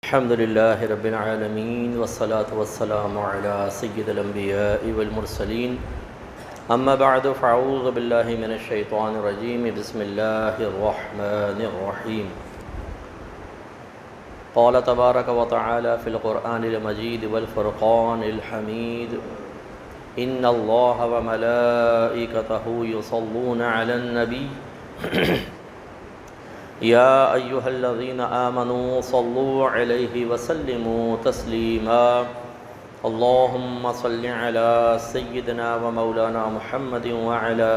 الحمد لله رب العالمين والصلاة والسلام على سيد الأنبياء والمرسلين أما بعد فأعوذ بالله من الشيطان الرجيم بسم الله الرحمن الرحيم قال تبارك وتعالى في القرآن المجيد والفرقان الحميد إن الله وملائكته يصلون على النبي يا أيها الذين آمنوا صلوا عليه وسلموا تسليما اللهم صل على سيدنا ومولانا محمد وعلى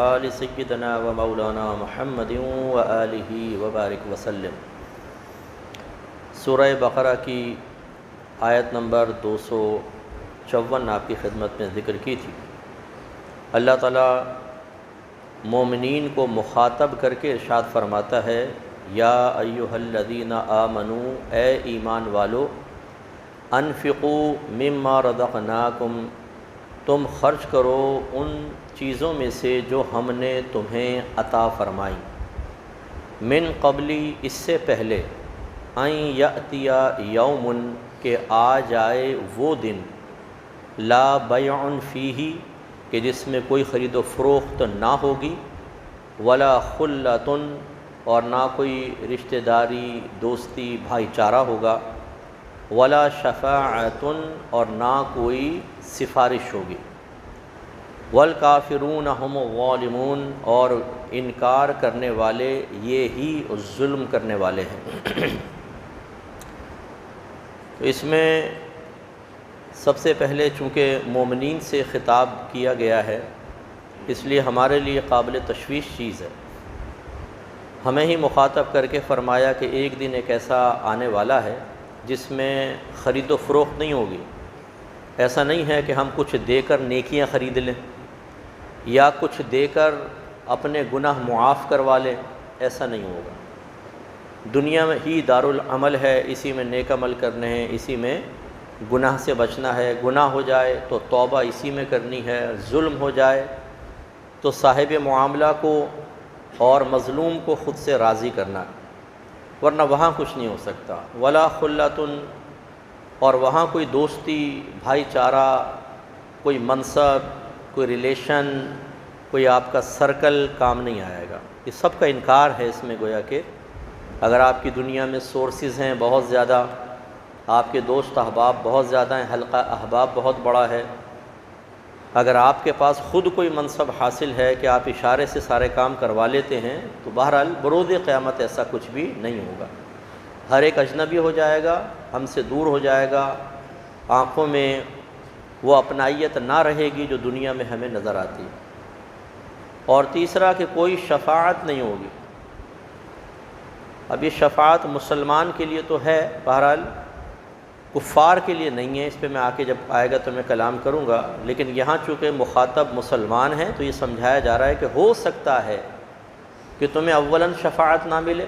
آل سيدنا ومولانا محمد وآله وبارك وسلم۔ سورہ بقرہ کی آیت نمبر 254 آپ کی خدمت میں ذکر کی تھی۔ اللہ تعالیٰ مومنین کو مخاطب کر کے ارشاد فرماتا ہے، یا ایھا الذین آمنوا، اے ایمان والو، انفقوا مما رزقناکم، تم خرچ کرو ان چیزوں میں سے جو ہم نے تمہیں عطا فرمائی، من قبلی، اس سے پہلے، ان یأتی یوم، کہ آ جائے وہ دن، لا بیع فیہ، کہ جس میں کوئی خرید و فروخت نہ ہوگی، ولا خلۃ، اور نہ کوئی رشتہ داری، دوستی، بھائی چارہ ہوگا، ولا شفاعۃ، اور نہ کوئی سفارش ہوگی، والکافرون هم الظالمون، اور انکار کرنے والے یہ ہی ظلم کرنے والے ہیں۔ تو اس میں سب سے پہلے چونکہ مومنین سے خطاب کیا گیا ہے، اس لیے ہمارے لیے قابل تشویش چیز ہے۔ ہمیں ہی مخاطب کر کے فرمایا کہ ایک دن ایک ایسا آنے والا ہے جس میں خرید و فروخت نہیں ہوگی۔ ایسا نہیں ہے کہ ہم کچھ دے کر نیکیاں خرید لیں یا کچھ دے کر اپنے گناہ معاف کروا لیں، ایسا نہیں ہوگا۔ دنیا میں ہی دارالعمل ہے، اسی میں نیک عمل کرنے ہیں، اسی میں گناہ سے بچنا ہے۔ گناہ ہو جائے تو توبہ اسی میں کرنی ہے، ظلم ہو جائے تو صاحب معاملہ کو اور مظلوم کو خود سے راضی کرنا، ورنہ وہاں کچھ نہیں ہو سکتا۔ ولا خلۃ، اور وہاں کوئی دوستی، بھائی چارہ، کوئی منصب، کوئی ریلیشن، کوئی آپ کا سرکل کام نہیں آئے گا۔ یہ سب کا انکار ہے اس میں، گویا کہ اگر آپ کی دنیا میں سورسز ہیں بہت زیادہ، آپ کے دوست احباب بہت زیادہ ہیں، حلقہ احباب بہت بڑا ہے، اگر آپ کے پاس خود کوئی منصب حاصل ہے کہ آپ اشارے سے سارے کام کروا لیتے ہیں، تو بہرحال بروز قیامت ایسا کچھ بھی نہیں ہوگا۔ ہر ایک اجنبی ہو جائے گا، ہم سے دور ہو جائے گا، آنکھوں میں وہ اپنائیت نہ رہے گی جو دنیا میں ہمیں نظر آتی ہے۔ اور تیسرا کہ کوئی شفاعت نہیں ہوگی۔ اب یہ شفاعت مسلمان کے لیے تو ہے، بہرحال کفار کے لیے نہیں ہے، اس پہ میں آگے جب آئے گا تو میں کلام کروں گا، لیکن یہاں چونکہ مخاطب مسلمان ہیں تو یہ سمجھایا جا رہا ہے کہ ہو سکتا ہے کہ تمہیں اولاً شفاعت نہ ملے،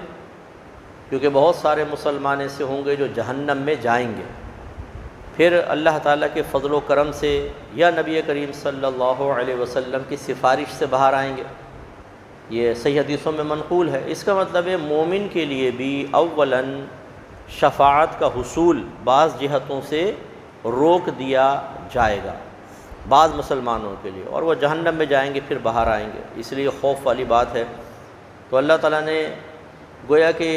کیونکہ بہت سارے مسلمان ایسے ہوں گے جو جہنم میں جائیں گے، پھر اللہ تعالیٰ کے فضل و کرم سے یا نبی کریم صلی اللہ علیہ وسلم کی سفارش سے باہر آئیں گے۔ یہ صحیح حدیثوں میں منقول ہے۔ اس کا مطلب ہے مومن کے لیے بھی اولاً شفاعت کا حصول بعض جہتوں سے روک دیا جائے گا، بعض مسلمانوں کے لیے، اور وہ جہنم میں جائیں گے پھر باہر آئیں گے، اس لیے خوف والی بات ہے۔ تو اللہ تعالیٰ نے گویا کہ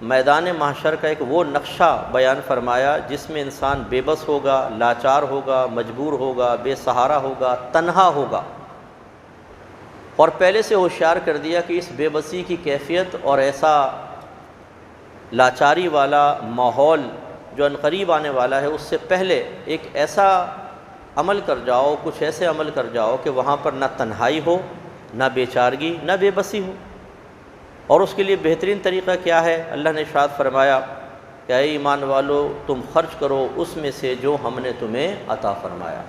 میدان محشر کا ایک وہ نقشہ بیان فرمایا جس میں انسان بے بس ہوگا، لاچار ہوگا، مجبور ہوگا، بے سہارا ہوگا، تنہا ہوگا، اور پہلے سے ہوشیار کر دیا کہ اس بے بسی کی کیفیت اور ایسا لاچاری والا ماحول جو عنقریب آنے والا ہے، اس سے پہلے ایک ایسا عمل کر جاؤ، کچھ ایسے عمل کر جاؤ کہ وہاں پر نہ تنہائی ہو، نہ بیچارگی، نہ بے بسی ہو۔ اور اس کے لیے بہترین طریقہ کیا ہے؟ اللہ نے ارشاد فرمایا کہ اے ایمان والو، تم خرچ کرو اس میں سے جو ہم نے تمہیں عطا فرمایا۔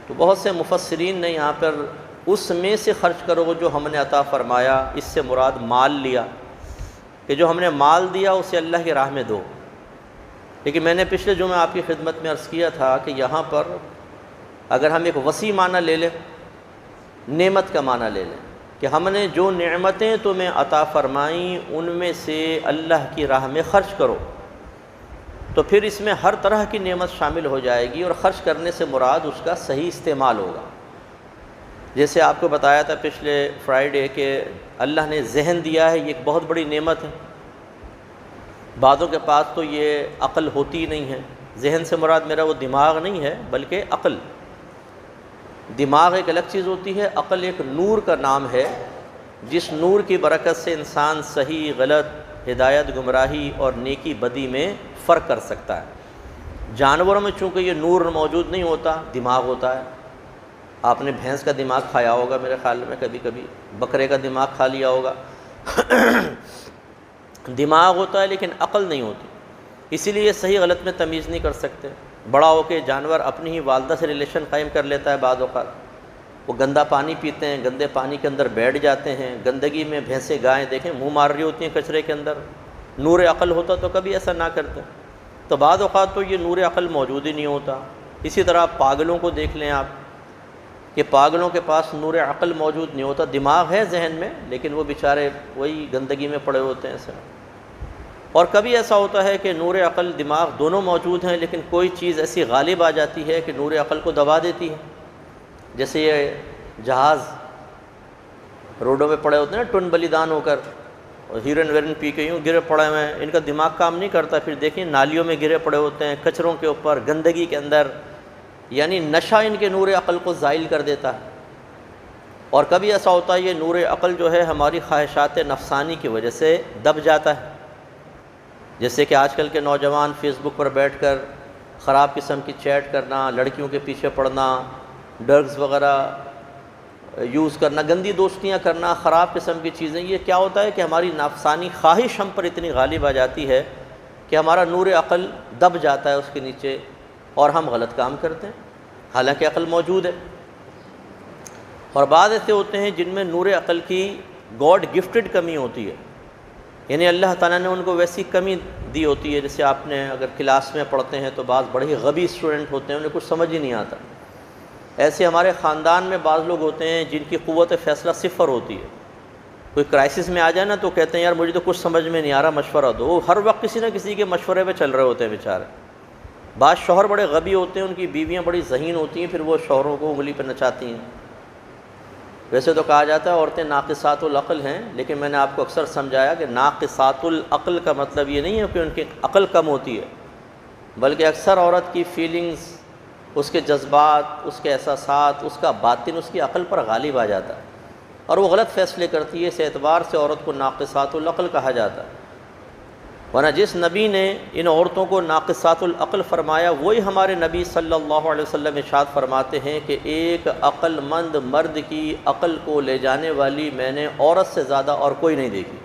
تو بہت سے مفسرین نے یہاں پر اس میں سے خرچ کرو جو ہم نے عطا فرمایا، اس سے مراد مال لیا، کہ جو ہم نے مال دیا اسے اللہ کی راہ میں دو۔ لیکن میں نے پچھلے جمعہ آپ کی خدمت میں عرض کیا تھا کہ یہاں پر اگر ہم ایک وسیع معنی لے لیں، نعمت کا معنی لے لیں، کہ ہم نے جو نعمتیں تمہیں عطا فرمائیں ان میں سے اللہ کی راہ میں خرچ کرو، تو پھر اس میں ہر طرح کی نعمت شامل ہو جائے گی، اور خرچ کرنے سے مراد اس کا صحیح استعمال ہوگا۔ جیسے آپ کو بتایا تھا پچھلے فرائیڈے کہ اللہ نے ذہن دیا ہے، یہ ایک بہت بڑی نعمت ہے۔ بعضوں کے پاس تو یہ عقل ہوتی ہی نہیں ہے۔ ذہن سے مراد میرا وہ دماغ نہیں ہے بلکہ عقل۔ دماغ ایک الگ چیز ہوتی ہے، عقل ایک نور کا نام ہے، جس نور کی برکت سے انسان صحیح غلط، ہدایت گمراہی اور نیکی بدی میں فرق کر سکتا ہے۔ جانوروں میں چونکہ یہ نور موجود نہیں ہوتا، دماغ ہوتا ہے۔ آپ نے بھینس کا دماغ کھایا ہوگا میرے خیال میں، کبھی کبھی بکرے کا دماغ کھا لیا ہوگا۔ دماغ ہوتا ہے لیکن عقل نہیں ہوتی، اسی لیے صحیح غلط میں تمیز نہیں کر سکتے۔ بڑا ہو کے جانور اپنی ہی والدہ سے ریلیشن قائم کر لیتا ہے، بعض اوقات وہ گندا پانی پیتے ہیں، گندے پانی کے اندر بیٹھ جاتے ہیں، گندگی میں بھینسیں گائیں دیکھیں منہ مار رہی ہوتی ہیں کچرے کے اندر۔ نور عقل ہوتا تو کبھی ایسا نہ کرتے۔ تو بعض اوقات تو یہ نور عقل موجود ہی نہیں ہوتا۔ اسی طرح پاگلوں کو دیکھ لیں آپ، کہ پاگلوں کے پاس نور عقل موجود نہیں ہوتا، دماغ ہے ذہن میں لیکن وہ بیچارے وہی گندگی میں پڑے ہوتے ہیں سر۔ اور کبھی ایسا ہوتا ہے کہ نور عقل دماغ دونوں موجود ہیں، لیکن کوئی چیز ایسی غالب آ جاتی ہے کہ نور عقل کو دبا دیتی ہے۔ جیسے یہ جہاز روڈوں پہ پڑے ہوتے ہیں نا ٹن بلیدان ہو کر، اور ہیرن ویرن پی کے یوں گرے پڑے ہوئے ہیں، ان کا دماغ کام نہیں کرتا، پھر دیکھیں نالیوں میں گرے پڑے ہوتے ہیں، کچروں کے اوپر، گندگی کے اندر، یعنی نشہ ان کے نور عقل کو زائل کر دیتا ہے۔ اور کبھی ایسا ہوتا ہے یہ نور عقل جو ہے ہماری خواہشات نفسانی کی وجہ سے دب جاتا ہے۔ جیسے کہ آج کل کے نوجوان فیس بک پر بیٹھ کر خراب قسم کی چیٹ کرنا، لڑکیوں کے پیچھے پڑنا، ڈرگز وغیرہ یوز کرنا، گندی دوستیاں کرنا، خراب قسم کی چیزیں، یہ کیا ہوتا ہے کہ ہماری نفسانی خواہش ہم پر اتنی غالب آ جاتی ہے کہ ہمارا نور عقل دب جاتا ہے اس کے نیچے، اور ہم غلط کام کرتے ہیں حالانکہ عقل موجود ہے۔ اور بعض ایسے ہوتے ہیں جن میں نور عقل کی گاڈ گفٹڈ کمی ہوتی ہے، یعنی اللہ تعالیٰ نے ان کو ویسی کمی دی ہوتی ہے۔ جیسے آپ نے اگر کلاس میں پڑھتے ہیں تو بعض بڑے ہی غبی اسٹوڈنٹ ہوتے ہیں، انہیں کچھ سمجھ ہی نہیں آتا۔ ایسے ہمارے خاندان میں بعض لوگ ہوتے ہیں جن کی قوت فیصلہ صفر ہوتی ہے۔ کوئی کرائسس میں آ جائے نا تو کہتے ہیں یار مجھے تو کچھ سمجھ میں نہیں آ رہا، مشورہ دو۔ وہ ہر وقت کسی نہ کسی کے مشورے پہ چل رہے ہوتے ہیں بیچارے۔ بعض شوہر بڑے غبی ہوتے ہیں، ان کی بیویاں بڑی ذہین ہوتی ہیں، پھر وہ شوہروں کو انگلی پہ نچاتی ہیں۔ ویسے تو کہا جاتا ہے عورتیں ناقصات العقل ہیں، لیکن میں نے آپ کو اکثر سمجھایا کہ ناقصات العقل کا مطلب یہ نہیں ہے کہ ان کی عقل کم ہوتی ہے، بلکہ اکثر عورت کی فیلنگز، اس کے جذبات، اس کے احساسات، اس کا باطن اس کی عقل پر غالب آ جاتا ہے، اور وہ غلط فیصلے کرتی ہے۔ اس اعتبار سے عورت کو ناقصات العقل کہا جاتا ہے۔ ورنہ جس نبی نے ان عورتوں کو ناقصات العقل فرمایا، وہی ہمارے نبی صلی اللہ علیہ وسلم ارشاد فرماتے ہیں کہ ایک عقل مند مرد کی عقل کو لے جانے والی میں نے عورت سے زیادہ اور کوئی نہیں دیکھی۔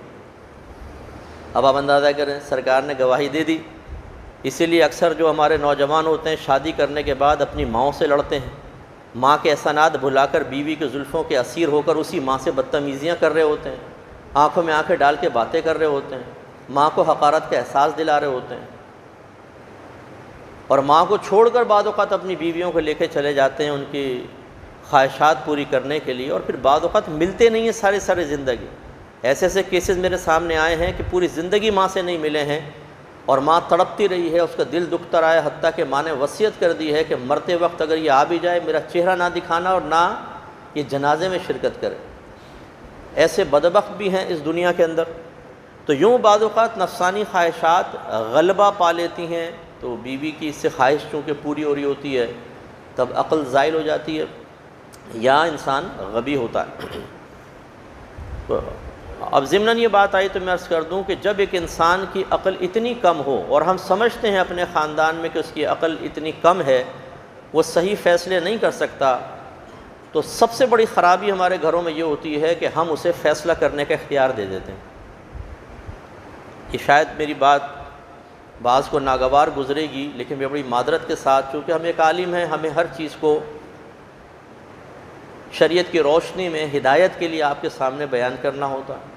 اب آپ اندازہ کریں، سرکار نے گواہی دے دی۔ اسی لیے اکثر جو ہمارے نوجوان ہوتے ہیں شادی کرنے کے بعد اپنی ماؤں سے لڑتے ہیں، ماں کے احسانات بھلا کر بیوی کے زلفوں کے اسیر ہو کر اسی ماں سے بدتمیزیاں کر رہے ہوتے ہیں، آنکھوں میں آنکھیں ڈال کے باتیں کر رہے ہوتے ہیں، ماں کو حقارت کا احساس دلا رہے ہوتے ہیں، اور ماں کو چھوڑ کر بعض اوقات اپنی بیویوں کو لے کے چلے جاتے ہیں ان کی خواہشات پوری کرنے کے لیے، اور پھر بعض اوقات ملتے نہیں ہیں ساری زندگی۔ ایسے ایسے کیسز میرے سامنے آئے ہیں کہ پوری زندگی ماں سے نہیں ملے ہیں، اور ماں تڑپتی رہی ہے، اس کا دل دکھتا رہا ہے، حتیٰ کہ ماں نے وصیت کر دی ہے کہ مرتے وقت اگر یہ آ بھی جائے میرا چہرہ نہ دکھانا اور نہ یہ جنازے میں شرکت کرے۔ ایسے بدبخت بھی ہیں اس دنیا کے اندر۔ تو یوں بعض اوقات نفسانی خواہشات غلبہ پا لیتی ہیں، تو بیوی کی اس سے خواہش چونکہ پوری ہو رہی ہوتی ہے تب عقل زائل ہو جاتی ہے، یا انسان غبی ہوتا ہے۔ تو اب ضمناً یہ بات آئی تو میں عرض کر دوں کہ جب ایک انسان کی عقل اتنی کم ہو، اور ہم سمجھتے ہیں اپنے خاندان میں کہ اس کی عقل اتنی کم ہے، وہ صحیح فیصلے نہیں کر سکتا، تو سب سے بڑی خرابی ہمارے گھروں میں یہ ہوتی ہے کہ ہم اسے فیصلہ کرنے کا اختیار دے دیتے ہیں۔ یہ شاید میری بات بعض کو ناگوار گزرے گی، لیکن میں بڑی معذرت کے ساتھ، چونکہ ہم ایک عالم ہیں، ہمیں ہر چیز کو شریعت کی روشنی میں ہدایت کے لیے آپ کے سامنے بیان کرنا ہوتا ہے۔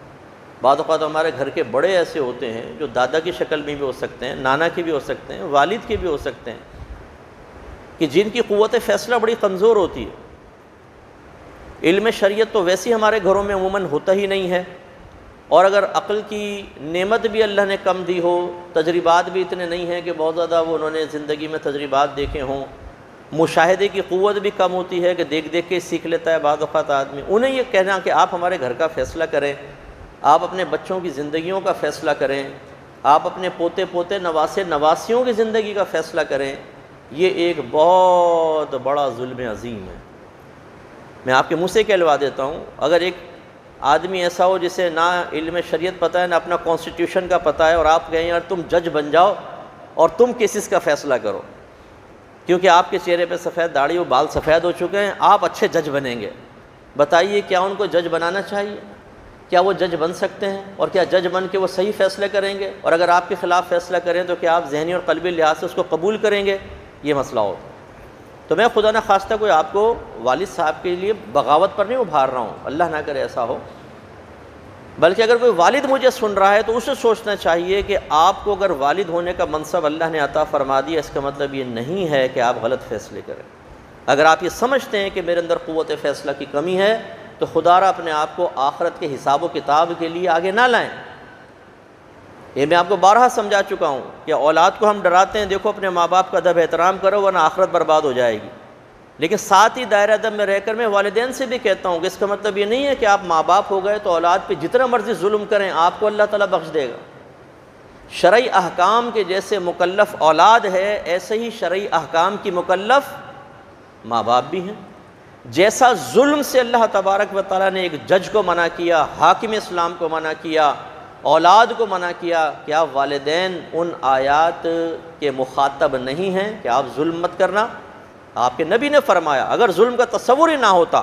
بعض اوقات ہمارے گھر کے بڑے ایسے ہوتے ہیں جو دادا کی شکل میں بھی ہو سکتے ہیں، نانا کے بھی ہو سکتے ہیں، والد کے بھی ہو سکتے ہیں، کہ جن کی قوت فیصلہ بڑی کمزور ہوتی ہے، علم شریعت تو ویسے ہمارے گھروں میں عموماً ہوتا ہی نہیں ہے، اور اگر عقل کی نعمت بھی اللہ نے کم دی ہو، تجربات بھی اتنے نہیں ہیں کہ بہت زیادہ وہ انہوں نے زندگی میں تجربات دیکھے ہوں، مشاہدے کی قوت بھی کم ہوتی ہے کہ دیکھ دیکھ کے سیکھ لیتا ہے بعض اوقات آدمی، انہیں یہ کہنا کہ آپ ہمارے گھر کا فیصلہ کریں، آپ اپنے بچوں کی زندگیوں کا فیصلہ کریں، آپ اپنے پوتے پوتے نواسے نواسیوں کی زندگی کا فیصلہ کریں، یہ ایک بہت بڑا ظلم عظیم ہے۔ میں آپ کے منہ سے کہلوا دیتا ہوں، اگر ایک آدمی ایسا ہو جسے نہ علم شریعت پتہ ہے نہ اپنا کانسٹیٹیوشن کا پتہ ہے، اور آپ کہیں یار تم جج بن جاؤ اور تم کیسز کا فیصلہ کرو، کیونکہ آپ کے چہرے پہ سفید داڑھی و بال سفید ہو چکے ہیں، آپ اچھے جج بنیں گے، بتائیے کیا ان کو جج بنانا چاہیے؟ کیا وہ جج بن سکتے ہیں؟ اور کیا جج بن کے وہ صحیح فیصلے کریں گے؟ اور اگر آپ کے خلاف فیصلہ کریں تو کیا آپ ذہنی اور قلبی لحاظ سے اس کو قبول کریں گے؟ یہ مسئلہ ہوتا ہے۔ تو میں خدا نہ خواستہ کوئی آپ کو والد صاحب کے لیے بغاوت پر نہیں ابھار رہا ہوں، اللہ نہ کرے ایسا ہو، بلکہ اگر کوئی والد مجھے سن رہا ہے تو اسے سوچنا چاہیے کہ آپ کو اگر والد ہونے کا منصب اللہ نے عطا فرما دیا، اس کا مطلب یہ نہیں ہے کہ آپ غلط فیصلے کریں۔ اگر آپ یہ سمجھتے ہیں کہ میرے اندر قوت فیصلہ کی کمی ہے تو خدا را اپنے آپ کو آخرت کے حساب و کتاب کے لیے آگے نہ لائیں۔ یہ میں آپ کو بارہا سمجھا چکا ہوں کہ اولاد کو ہم ڈراتے ہیں دیکھو اپنے ماں باپ کا ادب احترام کرو ورنہ آخرت برباد ہو جائے گی، لیکن ساتھ ہی دائرہ ادب میں رہ کر میں والدین سے بھی کہتا ہوں کہ اس کا مطلب یہ نہیں ہے کہ آپ ماں باپ ہو گئے تو اولاد پہ جتنا مرضی ظلم کریں آپ کو اللہ تعالیٰ بخش دے گا۔ شرعی احکام کے جیسے مکلف اولاد ہے، ایسے ہی شرعی احکام کی مکلف ماں باپ بھی ہیں۔ جیسا ظلم سے اللہ تبارک و تعالیٰ نے ایک جج کو منع کیا، حاکم اسلام کو منع کیا، اولاد کو منع کیا، کیا والدین ان آیات کے مخاطب نہیں ہیں کہ آپ ظلم مت کرنا؟ آپ کے نبی نے فرمایا اگر ظلم کا تصور ہی نہ ہوتا،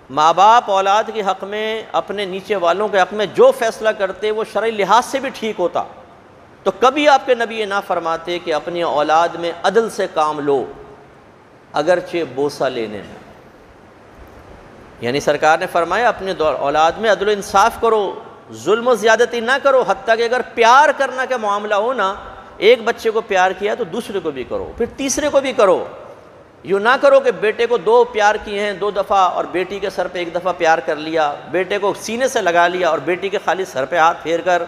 ماں باپ اولاد کے حق میں اپنے نیچے والوں کے حق میں جو فیصلہ کرتے وہ شرعی لحاظ سے بھی ٹھیک ہوتا، تو کبھی آپ کے نبی یہ نہ فرماتے کہ اپنی اولاد میں عدل سے کام لو اگرچہ بوسہ لینے میں۔ یعنی سرکار نے فرمایا اپنے اولاد میں عدل و انصاف کرو، ظلم و زیادتی نہ کرو، حتیٰ کہ اگر پیار کرنا کا معاملہ ہو نا، ایک بچے کو پیار کیا تو دوسرے کو بھی کرو، پھر تیسرے کو بھی کرو۔ یوں نہ کرو کہ بیٹے کو 2 پیار کیے ہیں 2 دفعہ اور بیٹی کے سر پہ 1 دفعہ پیار کر لیا، بیٹے کو سینے سے لگا لیا اور بیٹی کے خالی سر پہ ہاتھ پھیر کر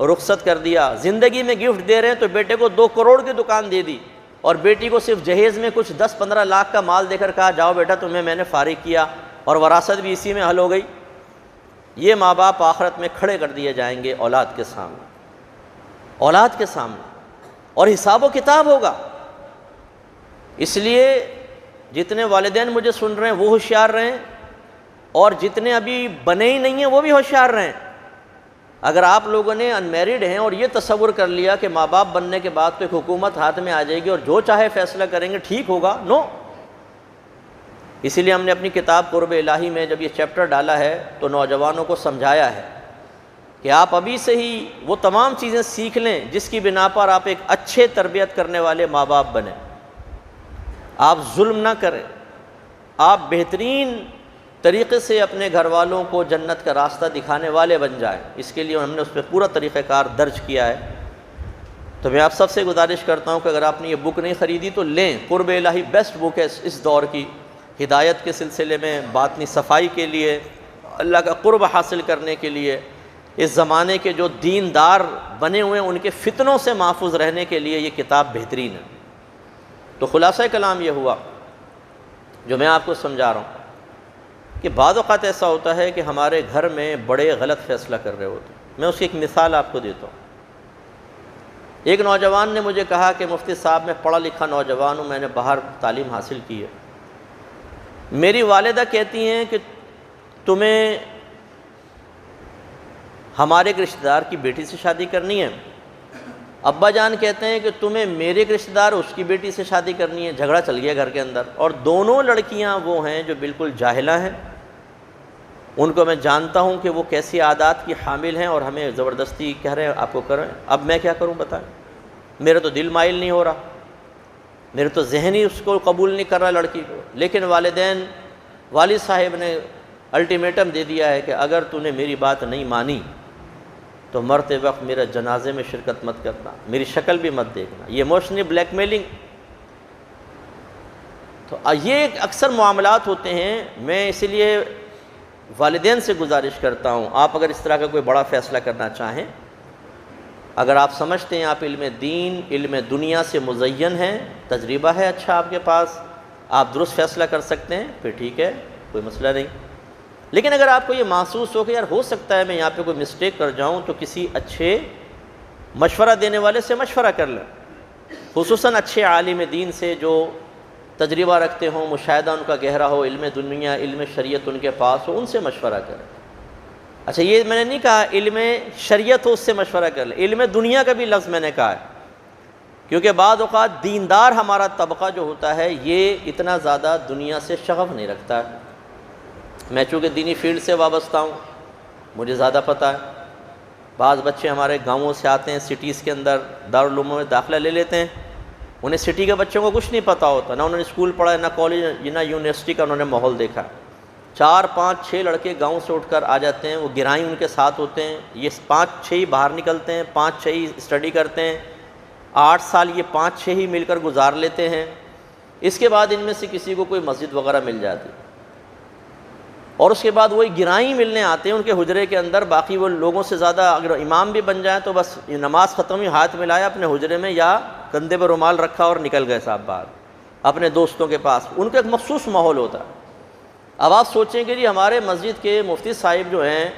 رخصت کر دیا۔ زندگی میں گفٹ دے رہے ہیں تو بیٹے کو 2 کروڑ کی دکان دے دی اور بیٹی کو صرف جہیز میں کچھ 10-15 لاکھ کا مال دے کر کہا جاؤ بیٹا تمہیں میں نے فارغ کیا اور وراثت بھی اسی میں حل ہو گئی۔ یہ ماں باپ آخرت میں کھڑے کر دیے جائیں گے اولاد کے سامنے، اولاد کے سامنے، اور حساب و کتاب ہوگا۔ اس لیے جتنے والدین مجھے سن رہے ہیں وہ ہوشیار رہیں، اور جتنے ابھی بنے ہی نہیں ہیں وہ بھی ہوشیار رہیں۔ اگر آپ لوگوں نے انمیرڈ ہیں اور یہ تصور کر لیا کہ ماں باپ بننے کے بعد تو ایک حکومت ہاتھ میں آ جائے گی اور جو چاہے فیصلہ کریں گے ٹھیک ہوگا، نو۔ اسی لیے ہم نے اپنی کتاب قرب الہی میں جب یہ چیپٹر ڈالا ہے تو نوجوانوں کو سمجھایا ہے کہ آپ ابھی سے ہی وہ تمام چیزیں سیکھ لیں جس کی بنا پر آپ ایک اچھے تربیت کرنے والے ماں باپ بنیں۔ آپ ظلم نہ کریں، آپ بہترین طریقے سے اپنے گھر والوں کو جنت کا راستہ دکھانے والے بن جائیں۔ اس کے لیے ہم نے اس پہ پورا طریقہ کار درج کیا ہے۔ تو میں آپ سب سے گزارش کرتا ہوں کہ اگر آپ نے یہ بک نہیں خریدی تو لیں، قرب الہی بیسٹ بک ہے اس دور کی، ہدایت کے سلسلے میں، باطنی صفائی کے لیے، اللہ کا قرب حاصل کرنے کے لیے، اس زمانے کے جو دیندار بنے ہوئے ہیں ان کے فتنوں سے محفوظ رہنے کے لیے یہ کتاب بہترین ہے۔ تو خلاصہ کلام یہ ہوا جو میں آپ کو سمجھا رہا ہوں کہ بعض اوقات ایسا ہوتا ہے کہ ہمارے گھر میں بڑے غلط فیصلہ کر رہے ہوتے ہیں۔ میں اس کی ایک مثال آپ کو دیتا ہوں۔ ایک نوجوان نے مجھے کہا کہ مفتی صاحب میں پڑھا لکھا نوجوان ہوں، میں نے باہر تعلیم حاصل کی ہے، میری والدہ کہتی ہیں کہ تمہیں ہمارے ایک رشتہ دار کی بیٹی سے شادی کرنی ہے، ابا جان کہتے ہیں کہ تمہیں میرے ایک رشتہ دار اس کی بیٹی سے شادی کرنی ہے۔ جھگڑا چل گیا گھر کے اندر، اور دونوں لڑکیاں وہ ہیں جو بالکل جاہلہ ہیں، ان کو میں جانتا ہوں کہ وہ کیسی عادات کی حامل ہیں اور ہمیں زبردستی کہہ رہے ہیں آپ کو کریں۔ اب میں کیا کروں بتائیں؟ میرے تو دل مائل نہیں ہو رہا، میرے تو ذہن ہی اس کو قبول نہیں کر رہا لڑکی کو، لیکن والد صاحب نے الٹیمیٹم دے دیا ہے کہ اگر تو نے میری بات نہیں مانی تو مرتے وقت میرے جنازے میں شرکت مت کرنا، میری شکل بھی مت دیکھنا۔ یہ ایموشنلی بلیک میلنگ۔ تو یہ اکثر معاملات ہوتے ہیں۔ میں اسی لیے والدین سے گزارش کرتا ہوں، آپ اگر اس طرح کا کوئی بڑا فیصلہ کرنا چاہیں، اگر آپ سمجھتے ہیں آپ علم دین علم دنیا سے مزین ہیں، تجربہ ہے اچھا آپ کے پاس، آپ درست فیصلہ کر سکتے ہیں، پھر ٹھیک ہے، کوئی مسئلہ نہیں۔ لیکن اگر آپ کو یہ محسوس ہو کہ یار ہو سکتا ہے میں یہاں پہ کوئی مسٹیک کر جاؤں، تو کسی اچھے مشورہ دینے والے سے مشورہ کر لیں، خصوصاً اچھے عالم دین سے جو تجربہ رکھتے ہوں، مشاہدہ ان کا گہرا ہو، علم دنیا علم شریعت ان کے پاس ہو، ان سے مشورہ کریں۔ اچھا یہ میں نے نہیں کہا علم شریعت ہو اس سے مشورہ کر لیں، علم دنیا کا بھی لفظ میں نے کہا ہے، کیونکہ بعض اوقات دیندار ہمارا طبقہ جو ہوتا ہے یہ اتنا زیادہ دنیا سے شغف نہیں رکھتا ہے۔ میں چونکہ دینی فیلڈ سے وابستہ ہوں، مجھے زیادہ پتہ ہے، بعض بچے ہمارے گاؤں سے آتے ہیں، سٹیز کے اندر دارالعلوموں میں داخلہ لے لیتے ہیں، انہیں سٹی کے بچوں کو کچھ نہیں پتہ ہوتا، نہ انہوں نے اسکول پڑھا ہے، نہ کالج، نہ یونیورسٹی کا انہوں نے ماحول دیکھا۔ 4 5 6 لڑکے گاؤں سے اٹھ کر آ جاتے ہیں، وہ گرائیں ان کے ساتھ ہوتے ہیں، یہ 5 6 ہی باہر نکلتے ہیں، 5 6 ہی اسٹڈی کرتے ہیں، 8 سال یہ 5 6 ہی مل کر گزار لیتے ہیں۔ اس کے بعد ان میں سے کسی کو کوئی مسجد وغیرہ مل جاتی، اور اس کے بعد وہی گرائیں ملنے آتے ہیں ان کے حجرے کے اندر، باقی وہ لوگوں سے زیادہ اگر امام بھی بن جائیں تو بس نماز ختم ہوئی، ہاتھ ملایا اپنے حجرے میں یا کندھے پہ رومال رکھا اور نکل گئے صاحب باہر اپنے دوستوں کے پاس۔ ان کا ایک مخصوص ماحول ہوتا ہے۔ اب آپ سوچیں کہ جی ہمارے مسجد کے مفتی صاحب جو ہیں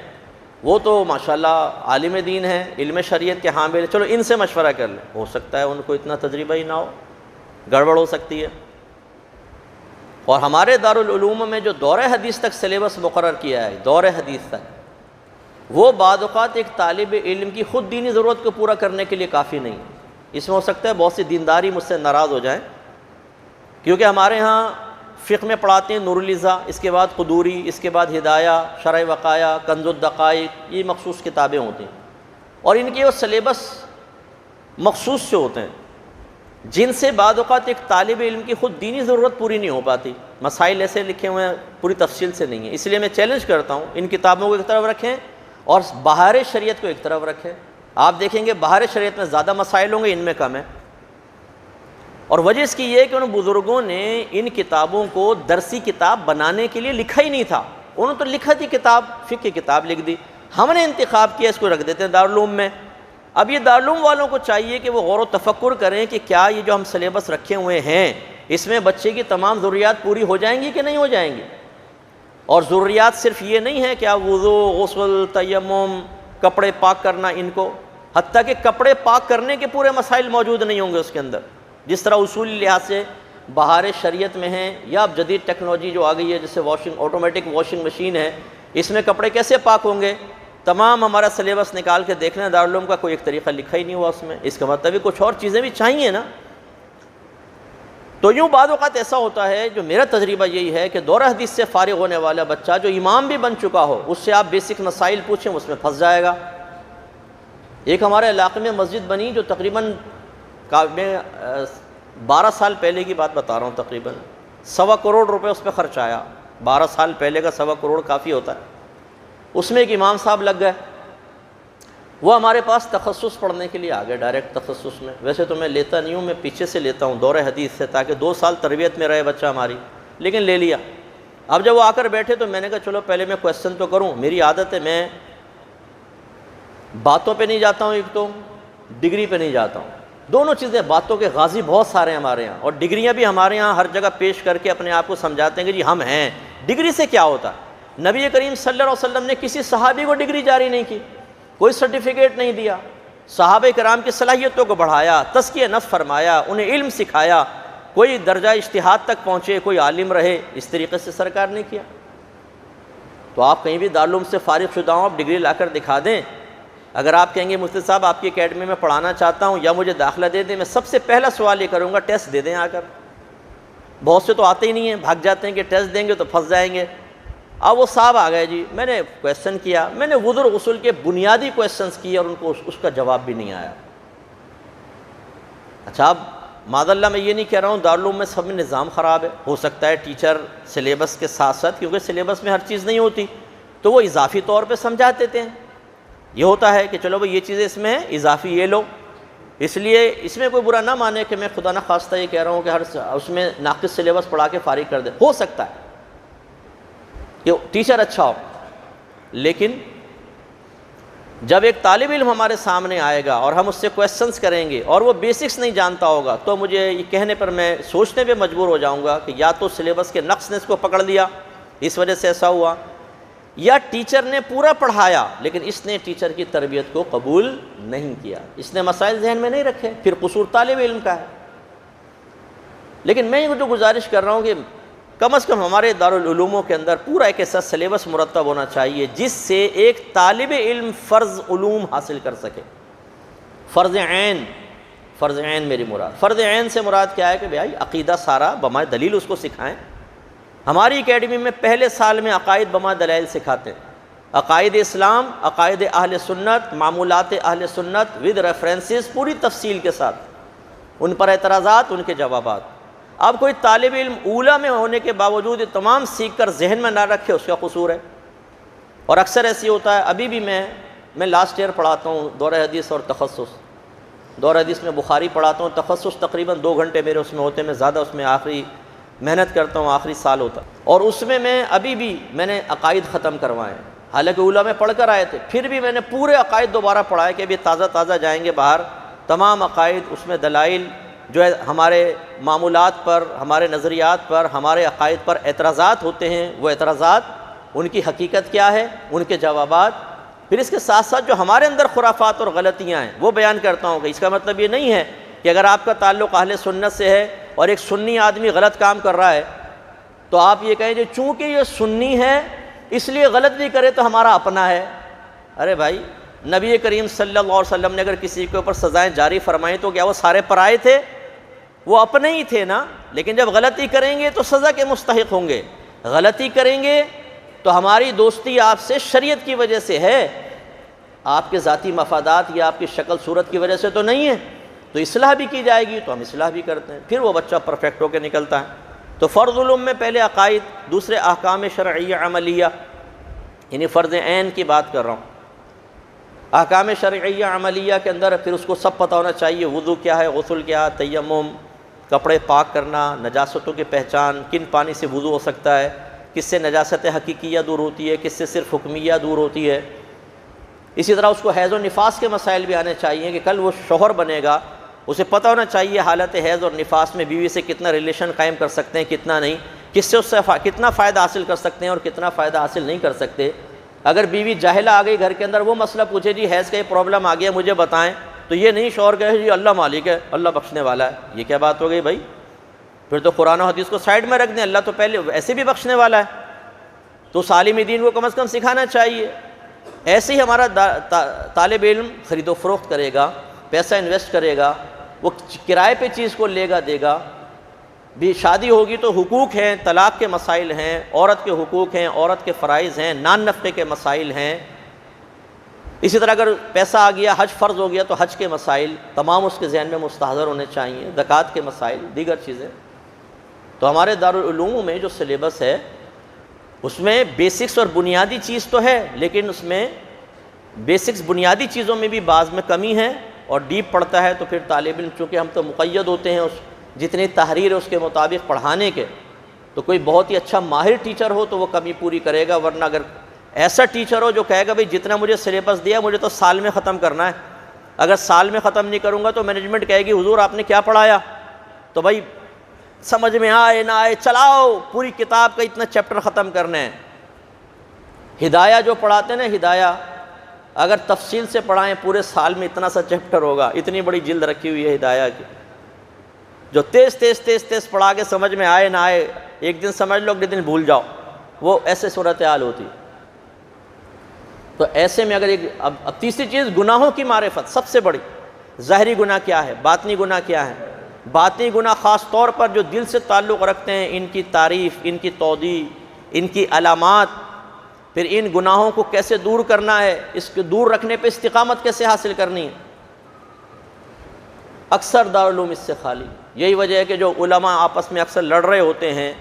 وہ تو ماشاءاللہ عالم دین ہیں، علم شریعت کے حامل، چلو ان سے مشورہ کر لیں، ہو سکتا ہے ان کو اتنا تجربہ ہی نہ ہو، گڑبڑ ہو سکتی ہے۔ اور ہمارے دارالعلوم میں جو دور حدیث تک سلیبس مقرر کیا ہے، دور حدیث تک، وہ بعض اوقات ایک طالب علم کی خود دینی ضرورت کو پورا کرنے کے لیے کافی نہیں ہے۔ اس میں ہو سکتا ہے بہت سی دینداری مجھ سے ناراض ہو جائیں، کیونکہ ہمارے ہاں فقہ میں پڑھاتے ہیں نور الاضاء، اس کے بعد قدوری، اس کے بعد ہدایہ، شرح وقایہ، کنز الدقائق، یہ مخصوص کتابیں ہوتی ہیں، اور ان کے وہ سلیبس مخصوص سے ہوتے ہیں جن سے بعض اوقات ایک طالب علم کی خود دینی ضرورت پوری نہیں ہو پاتی۔ مسائل ایسے لکھے ہوئے ہیں پوری تفصیل سے نہیں ہے، اس لیے میں چیلنج کرتا ہوں ان کتابوں کو ایک طرف رکھیں اور بہار شریعت کو ایک طرف رکھیں۔ آپ دیکھیں گے بہار شریعت میں زیادہ مسائل ہوں گے، ان میں کم ہیں، اور وجہ اس کی یہ ہے کہ ان بزرگوں نے ان کتابوں کو درسی کتاب بنانے کے لیے لکھا ہی نہیں تھا، انہوں نے تو لکھا تھی کتاب، فقہ کی کتاب لکھ دی، ہم نے انتخاب کیا اس کو رکھ دیتے ہیں دارالعلوم میں۔ اب یہ دارالعلوم والوں کو چاہیے کہ وہ غور و تفکر کریں کہ کیا یہ جو ہم سلیبس رکھے ہوئے ہیں اس میں بچے کی تمام ضروریات پوری ہو جائیں گی کہ نہیں ہو جائیں گی، اور ضروریات صرف یہ نہیں ہے کہ وضو، غسل، تیمم، کپڑے پاک کرنا، ان کو حتیٰ کہ کپڑے پاک کرنے کے پورے مسائل موجود نہیں ہوں گے اس کے اندر، جس طرح اصولی لحاظ سے بہار شریعت میں ہیں، یا اب جدید ٹیکنالوجی جو آ گئی ہے جیسے آٹومیٹک واشنگ مشین ہے، اس میں کپڑے کیسے پاک ہوں گے، تمام ہمارا سلیبس نکال کے دیکھ لیں دارالعلوم کا کوئی ایک طریقہ لکھا ہی نہیں ہوا اس میں، اس کا مطلب کچھ اور چیزیں بھی چاہیے نا۔ تو یوں بعض اوقات ایسا ہوتا ہے، جو میرا تجربہ یہی ہے کہ دور حدیث سے فارغ ہونے والا بچہ جو امام بھی بن چکا ہو، اس سے آپ بیسک مسائل پوچھیں اس میں پھنس جائے گا۔ ایک ہمارے علاقے میں مسجد بنی جو تقریباً 12 سال پہلے کی بات بتا رہا ہوں، تقریباً 1.25 کروڑ روپے اس پہ خرچ آیا۔ 12 سال پہلے کا 1.25 کروڑ کافی ہوتا ہے۔ اس میں ایک امام صاحب لگ گئے، وہ ہمارے پاس تخصص پڑھنے کے لیے آ گئے، ڈائریکٹ تخصص میں۔ ویسے تو میں لیتا نہیں ہوں، میں پیچھے سے لیتا ہوں دور حدیث سے، تاکہ 2 سال تربیت میں رہے بچہ ہماری، لیکن لے لیا۔ اب جب وہ آ کر بیٹھے تو میں نے کہا چلو پہلے میں کویسچن تو کروں، میری عادت ہے میں باتوں پہ نہیں جاتا ہوں، ایک تو ڈگری پہ نہیں جاتا ہوں، دونوں چیزیں، باتوں کے غازی بہت سارے ہیں ہمارے یہاں، اور ڈگریاں بھی ہمارے یہاں ہر جگہ پیش کر کے اپنے آپ کو سمجھاتے ہیں کہ جی ہم ہیں۔ ڈگری سے کیا ہوتا ہے؟ نبی کریم صلی اللہ علیہ وسلم نے کسی صحابی کو ڈگری جاری نہیں کی، کوئی سرٹیفکیٹ نہیں دیا، صحابہ کرام کی صلاحیتوں کو بڑھایا، تزکیہ نفس فرمایا، انہیں علم سکھایا، کوئی درجہ اجتہاد تک پہنچے، کوئی عالم رہے، اس طریقے سے سرکار نے کیا۔ تو آپ کہیں بھی دارالعلوم سے فارغ شدہ ہوں، آپ ڈگری لا کر دکھا دیں، اگر آپ کہیں گے مفتی صاحب آپ کی اکیڈمی میں پڑھانا چاہتا ہوں یا مجھے داخلہ دے دیں، میں سب سے پہلا سوال یہ کروں گا ٹیسٹ دے دیں آ کر۔ بہت سے تو آتے ہی نہیں ہیں، بھاگ جاتے ہیں کہ ٹیسٹ دیں گے تو پھنس جائیں گے۔ اب وہ صاحب آ گئے، جی میں نے کویسچن کیا، میں نے وضو غسل کے بنیادی کویسچنس کیے اور ان کو اس کا جواب بھی نہیں آیا۔ اچھا اب معاذ اللہ میں یہ نہیں کہہ رہا ہوں دارالعلوم میں سب میں نظام خراب ہے، ہو سکتا ہے ٹیچر سلیبس کے ساتھ ساتھ، کیونکہ سلیبس میں ہر چیز نہیں ہوتی تو وہ اضافی طور پہ سمجھا دیتے ہیں، یہ ہوتا ہے کہ چلو بھائی یہ چیزیں اس میں ہیں، اضافی یہ لو، اس لیے اس میں کوئی برا نہ مانے کہ میں خدا نہ خواستہ یہ کہہ رہا ہوں کہ ہر اس میں ناقص سلیبس پڑھا کے فارغ کر دے، ہو سکتا ہے کہ ٹیچر اچھا ہو، لیکن جب ایک طالب علم ہمارے سامنے آئے گا اور ہم اس سے کویسچنس کریں گے اور وہ بیسکس نہیں جانتا ہوگا تو مجھے یہ کہنے پر میں سوچنے پہ مجبور ہو جاؤں گا کہ یا تو سلیبس کے نقص نے اس کو پکڑ لیا اس وجہ سے ایسا ہوا، یا ٹیچر نے پورا پڑھایا لیکن اس نے ٹیچر کی تربیت کو قبول نہیں کیا، اس نے مسائل ذہن میں نہیں رکھے، پھر قصور طالب علم کا ہے۔ لیکن میں یہ جو گزارش کر رہا ہوں کہ کم از کم ہمارے دارالعلوموں کے اندر پورا ایک ایسا سلیبس مرتب ہونا چاہیے جس سے ایک طالب علم فرض علوم حاصل کر سکے۔ فرض عین میری مراد، فرض عین سے مراد کیا ہے کہ بھائی عقیدہ سارا بمائے دلیل اس کو سکھائیں۔ ہماری اکیڈمی میں پہلے سال میں عقائد بمائے دلائل سکھاتے ہیں، عقائد اسلام، عقائد اہل سنت، معمولات اہل سنت ود ریفرنسز، پوری تفصیل کے ساتھ، ان پر اعتراضات، ان کے جوابات۔ اب کوئی طالب علم اولیٰ میں ہونے کے باوجود یہ تمام سیکھ کر ذہن میں نہ رکھے، اس کا قصور ہے۔ اور اکثر ایسی ہوتا ہے، ابھی بھی میں لاسٹ ایئر پڑھاتا ہوں دورہ حدیث اور تخصص، دورہ حدیث میں بخاری پڑھاتا ہوں، تخصص تقریباً 2 گھنٹے میرے اس میں ہوتے ہیں، میں زیادہ اس میں آخری محنت کرتا ہوں، آخری سال ہوتا ہے، اور اس میں ابھی بھی میں نے عقائد ختم کروائے ہیں، حالانکہ اولیٰ میں پڑھ کر آئے تھے، پھر بھی میں نے پورے عقائد دوبارہ پڑھائے کہ ابھی تازہ جائیں گے باہر، تمام عقائد اس میں دلائل جو ہے ہمارے معمولات پر، ہمارے نظریات پر، ہمارے عقائد پر اعتراضات ہوتے ہیں، وہ اعتراضات ان کی حقیقت کیا ہے، ان کے جوابات، پھر اس کے ساتھ ساتھ جو ہمارے اندر خرافات اور غلطیاں ہیں وہ بیان کرتا ہوں کہ اس کا مطلب یہ نہیں ہے کہ اگر آپ کا تعلق اہل سنت سے ہے اور ایک سنی آدمی غلط کام کر رہا ہے تو آپ یہ کہیں کہ چونکہ یہ سنی ہے اس لیے غلط بھی کرے تو ہمارا اپنا ہے۔ ارے بھائی، نبی کریم صلی اللہ علیہ وسلم نے اگر کسی کے اوپر سزائیں جاری فرمائیں تو کیا وہ سارے پرائے تھے؟ وہ اپنے ہی تھے نا، لیکن جب غلطی کریں گے تو سزا کے مستحق ہوں گے، غلطی کریں گے تو ہماری دوستی آپ سے شریعت کی وجہ سے ہے، آپ کے ذاتی مفادات یا آپ کی شکل صورت کی وجہ سے تو نہیں ہے، تو اصلاح بھی کی جائے گی تو ہم اصلاح بھی کرتے ہیں، پھر وہ بچہ پرفیکٹ ہو کے نکلتا ہے۔ تو فرض علوم میں پہلے عقائد، دوسرے احکام شرعیہ عملیہ، یعنی فرض عین کی بات کر رہا ہوں۔ احکام شرعیہ عملیہ کے اندر پھر اس کو سب پتہ ہونا چاہیے، وضو کیا ہے، غسل کیا ہے، تیمم، کپڑے پاک کرنا، نجاستوں کی پہچان، کن پانی سے وضو ہو سکتا ہے، کس سے نجاست حقیقیہ دور ہوتی ہے، کس سے صرف حکمیہ دور ہوتی ہے۔ اسی طرح اس کو حیض و نفاس کے مسائل بھی آنے چاہیے کہ کل وہ شوہر بنے گا، اسے پتہ ہونا چاہیے حالت حیض اور نفاس میں بیوی سے کتنا ریلیشن قائم کر سکتے ہیں، کتنا نہیں، کس سے اس سے کتنا فائدہ حاصل کر سکتے ہیں اور کتنا فائدہ حاصل نہیں کر سکتے۔ اگر بیوی جاہلہ آ گئی گھر کے اندر، وہ مسئلہ پوچھے جی حیض کا یہ پرابلم آ گیا مجھے بتائیں، تو یہ نہیں شوہر کہے جی اللہ مالک ہے، اللہ بخشنے والا ہے، یہ کیا بات ہو گئی بھائی؟ پھر تو قرآن و حدیث کو سائڈ میں رکھ دیں، اللہ تو پہلے ایسے بھی بخشنے والا ہے، تو عالم دین کو کم از کم سکھانا چاہیے۔ ایسے ہی ہمارا طالب علم خرید و فروخت کرے گا، پیسہ انویسٹ کرے گا، وہ کرائے پہ چیز کو لے گا دے گا، بھی شادی ہوگی تو حقوق ہیں، طلاق کے مسائل ہیں، عورت کے حقوق ہیں، عورت کے فرائض ہیں، نان نفقے کے مسائل ہیں۔ اسی طرح اگر پیسہ آ گیا، حج فرض ہو گیا تو حج کے مسائل تمام اس کے ذہن میں مستحضر ہونے چاہیے، زکوٰۃ کے مسائل، دیگر چیزیں۔ تو ہمارے دارالعلوم میں جو سلیبس ہے اس میں بیسکس اور بنیادی چیز تو ہے، لیکن اس میں بیسکس بنیادی چیزوں میں بھی بعض میں کمی ہے، اور ڈیپ پڑھتا ہے تو پھر طالب علم، چونکہ ہم تو مقید ہوتے ہیں اس جتنی تحریر ہے اس کے مطابق پڑھانے کے، تو کوئی بہت ہی اچھا ماہر ٹیچر ہو تو وہ کمی پوری کرے گا، ورنہ اگر ایسا ٹیچر ہو جو کہے گا بھئی جتنا مجھے سلیبس دیا مجھے تو سال میں ختم کرنا ہے، اگر سال میں ختم نہیں کروں گا تو مینجمنٹ کہے گی حضور آپ نے کیا پڑھایا، تو بھائی سمجھ میں آئے نہ آئے چلاؤ، پوری کتاب کا اتنا چیپٹر ختم کرنا ہے۔ ہدایہ جو پڑھاتے ہیں نا، ہدایہ اگر تفصیل سے پڑھائیں پورے سال میں اتنا سا چیپٹر ہوگا، اتنی بڑی جلد رکھی ہوئی ہے ہدایہ کی، جو تیز پڑھا کے سمجھ میں آئے نہ آئے، ایک دن سمجھ لو اگلے دن بھول جاؤ، وہ ایسے صورتحال ہوتی۔ تو ایسے میں اگر اب تیسری چیز گناہوں کی معرفت، سب سے بڑی، ظاہری گناہ کیا ہے، باطنی گناہ کیا ہے۔ باطنی گناہ خاص طور پر جو دل سے تعلق رکھتے ہیں، ان کی تعریف، ان کی توضیح، ان کی علامات، پھر ان گناہوں کو کیسے دور کرنا ہے، اس کے دور رکھنے پہ استقامت کیسے حاصل کرنی ہے۔ اکثر دارالعلوم اس سے خالی، یہی وجہ ہے کہ جو علماء آپس میں اکثر لڑ رہے ہوتے ہیں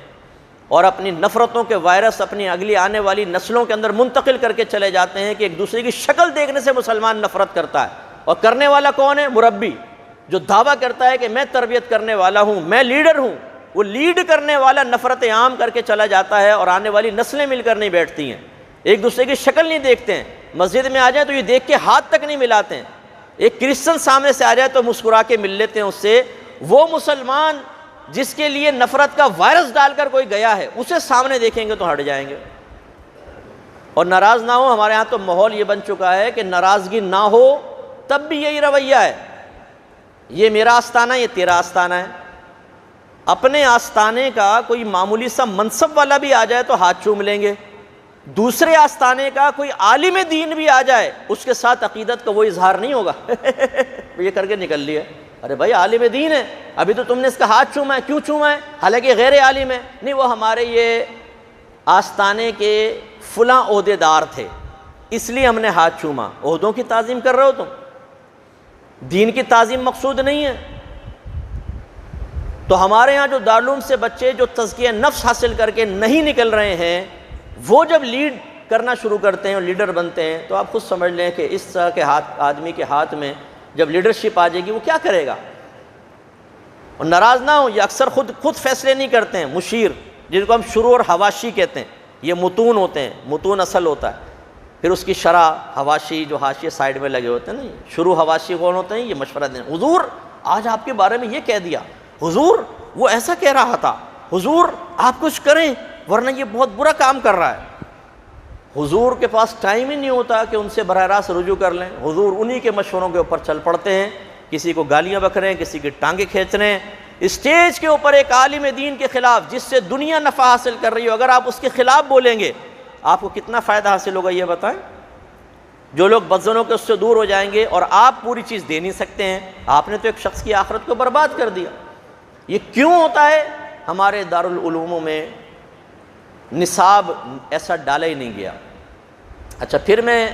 اور اپنی نفرتوں کے وائرس اپنی اگلی آنے والی نسلوں کے اندر منتقل کر کے چلے جاتے ہیں کہ ایک دوسرے کی شکل دیکھنے سے مسلمان نفرت کرتا ہے، اور کرنے والا کون ہے؟ مربی، جو دعویٰ کرتا ہے کہ میں تربیت کرنے والا ہوں، میں لیڈر ہوں، وہ لیڈ کرنے والا نفرت عام کر کے چلا جاتا ہے اور آنے والی نسلیں مل کر نہیں بیٹھتی ہیں۔ ایک دوسرے کی شکل نہیں دیکھتے ہیں، مسجد میں آ جائیں تو یہ دیکھ کے ہاتھ تک نہیں ملاتے ہیں، ایک کرسچن سامنے سے آ جائے تو مسکرا کے مل لیتے ہیں اس سے، وہ مسلمان جس کے لیے نفرت کا وائرس ڈال کر کوئی گیا ہے اسے سامنے دیکھیں گے تو ہٹ جائیں گے۔ اور ناراض نہ ہو، ہمارے ہاں تو ماحول یہ بن چکا ہے کہ ناراضگی نہ ہو تب بھی یہی رویہ ہے، یہ میرا آستانہ یہ تیرا آستانہ ہے۔ اپنے آستانے کا کوئی معمولی سا منصب والا بھی آ جائے تو ہاتھ چوم لیں گے، دوسرے آستانے کا کوئی عالم دین بھی آ جائے اس کے ساتھ عقیدت کا وہ اظہار نہیں ہوگا یہ کر کے نکل لیا، ارے بھائی عالم دین ہے، ابھی تو تم نے اس کا ہاتھ چوما ہے، کیوں چوما ہے؟ حالانکہ غیر عالم ہے، نہیں وہ ہمارے یہ آستانے کے فلاں عہدے دار تھے اس لیے ہم نے ہاتھ چوما۔ عہدوں کی تعظیم کر رہے ہو تم، دین کی تعظیم مقصود نہیں ہے۔ تو ہمارے ہاں جو دارالعلوم سے بچے جو تزکیہ نفس حاصل کر کے نہیں نکل رہے ہیں، وہ جب لیڈ کرنا شروع کرتے ہیں اور لیڈر بنتے ہیں تو آپ خود سمجھ لیں کہ اس طرح کے آدمی کے ہاتھ میں جب لیڈرشپ آ جائے گی وہ کیا کرے گا۔ اور ناراض نہ ہوں، یہ اکثر خود فیصلے نہیں کرتے ہیں، مشیر جن کو ہم شروع اور حواشی کہتے ہیں، یہ متون ہوتے ہیں، متون اصل ہوتا ہے، پھر اس کی شرح حواشی جو حاشیے سائڈ میں لگے ہوتے ہیں نا، شروع حواشی کون ہوتے ہیں؟ یہ مشورہ دیں، حضور آج آپ کے بارے میں یہ کہہ دیا، حضور وہ ایسا کہہ رہا تھا، حضور آپ کچھ کریں ورنہ یہ بہت برا کام کر رہا ہے۔ حضور کے پاس ٹائم ہی نہیں ہوتا کہ ان سے براہ راست رجوع کر لیں، حضور انہی کے مشوروں کے اوپر چل پڑتے ہیں، کسی کو گالیاں بک رہے ہیں، کسی کی ٹانگیں کھینچ رہے ہیں، اسٹیج کے اوپر ایک عالم دین کے خلاف جس سے دنیا نفع حاصل کر رہی ہو، اگر آپ اس کے خلاف بولیں گے آپ کو کتنا فائدہ حاصل ہوگا یہ بتائیں؟ جو لوگ بدزنوں کے اس سے دور ہو جائیں گے، اور آپ پوری چیز دے نہیں سکتے ہیں، آپ نے تو ایک شخص کی آخرت کو برباد کر دیا۔ یہ کیوں ہوتا ہے؟ ہمارے دارالعلوموں میں نصاب ایسا ڈالا ہی نہیں گیا۔ اچھا پھر میں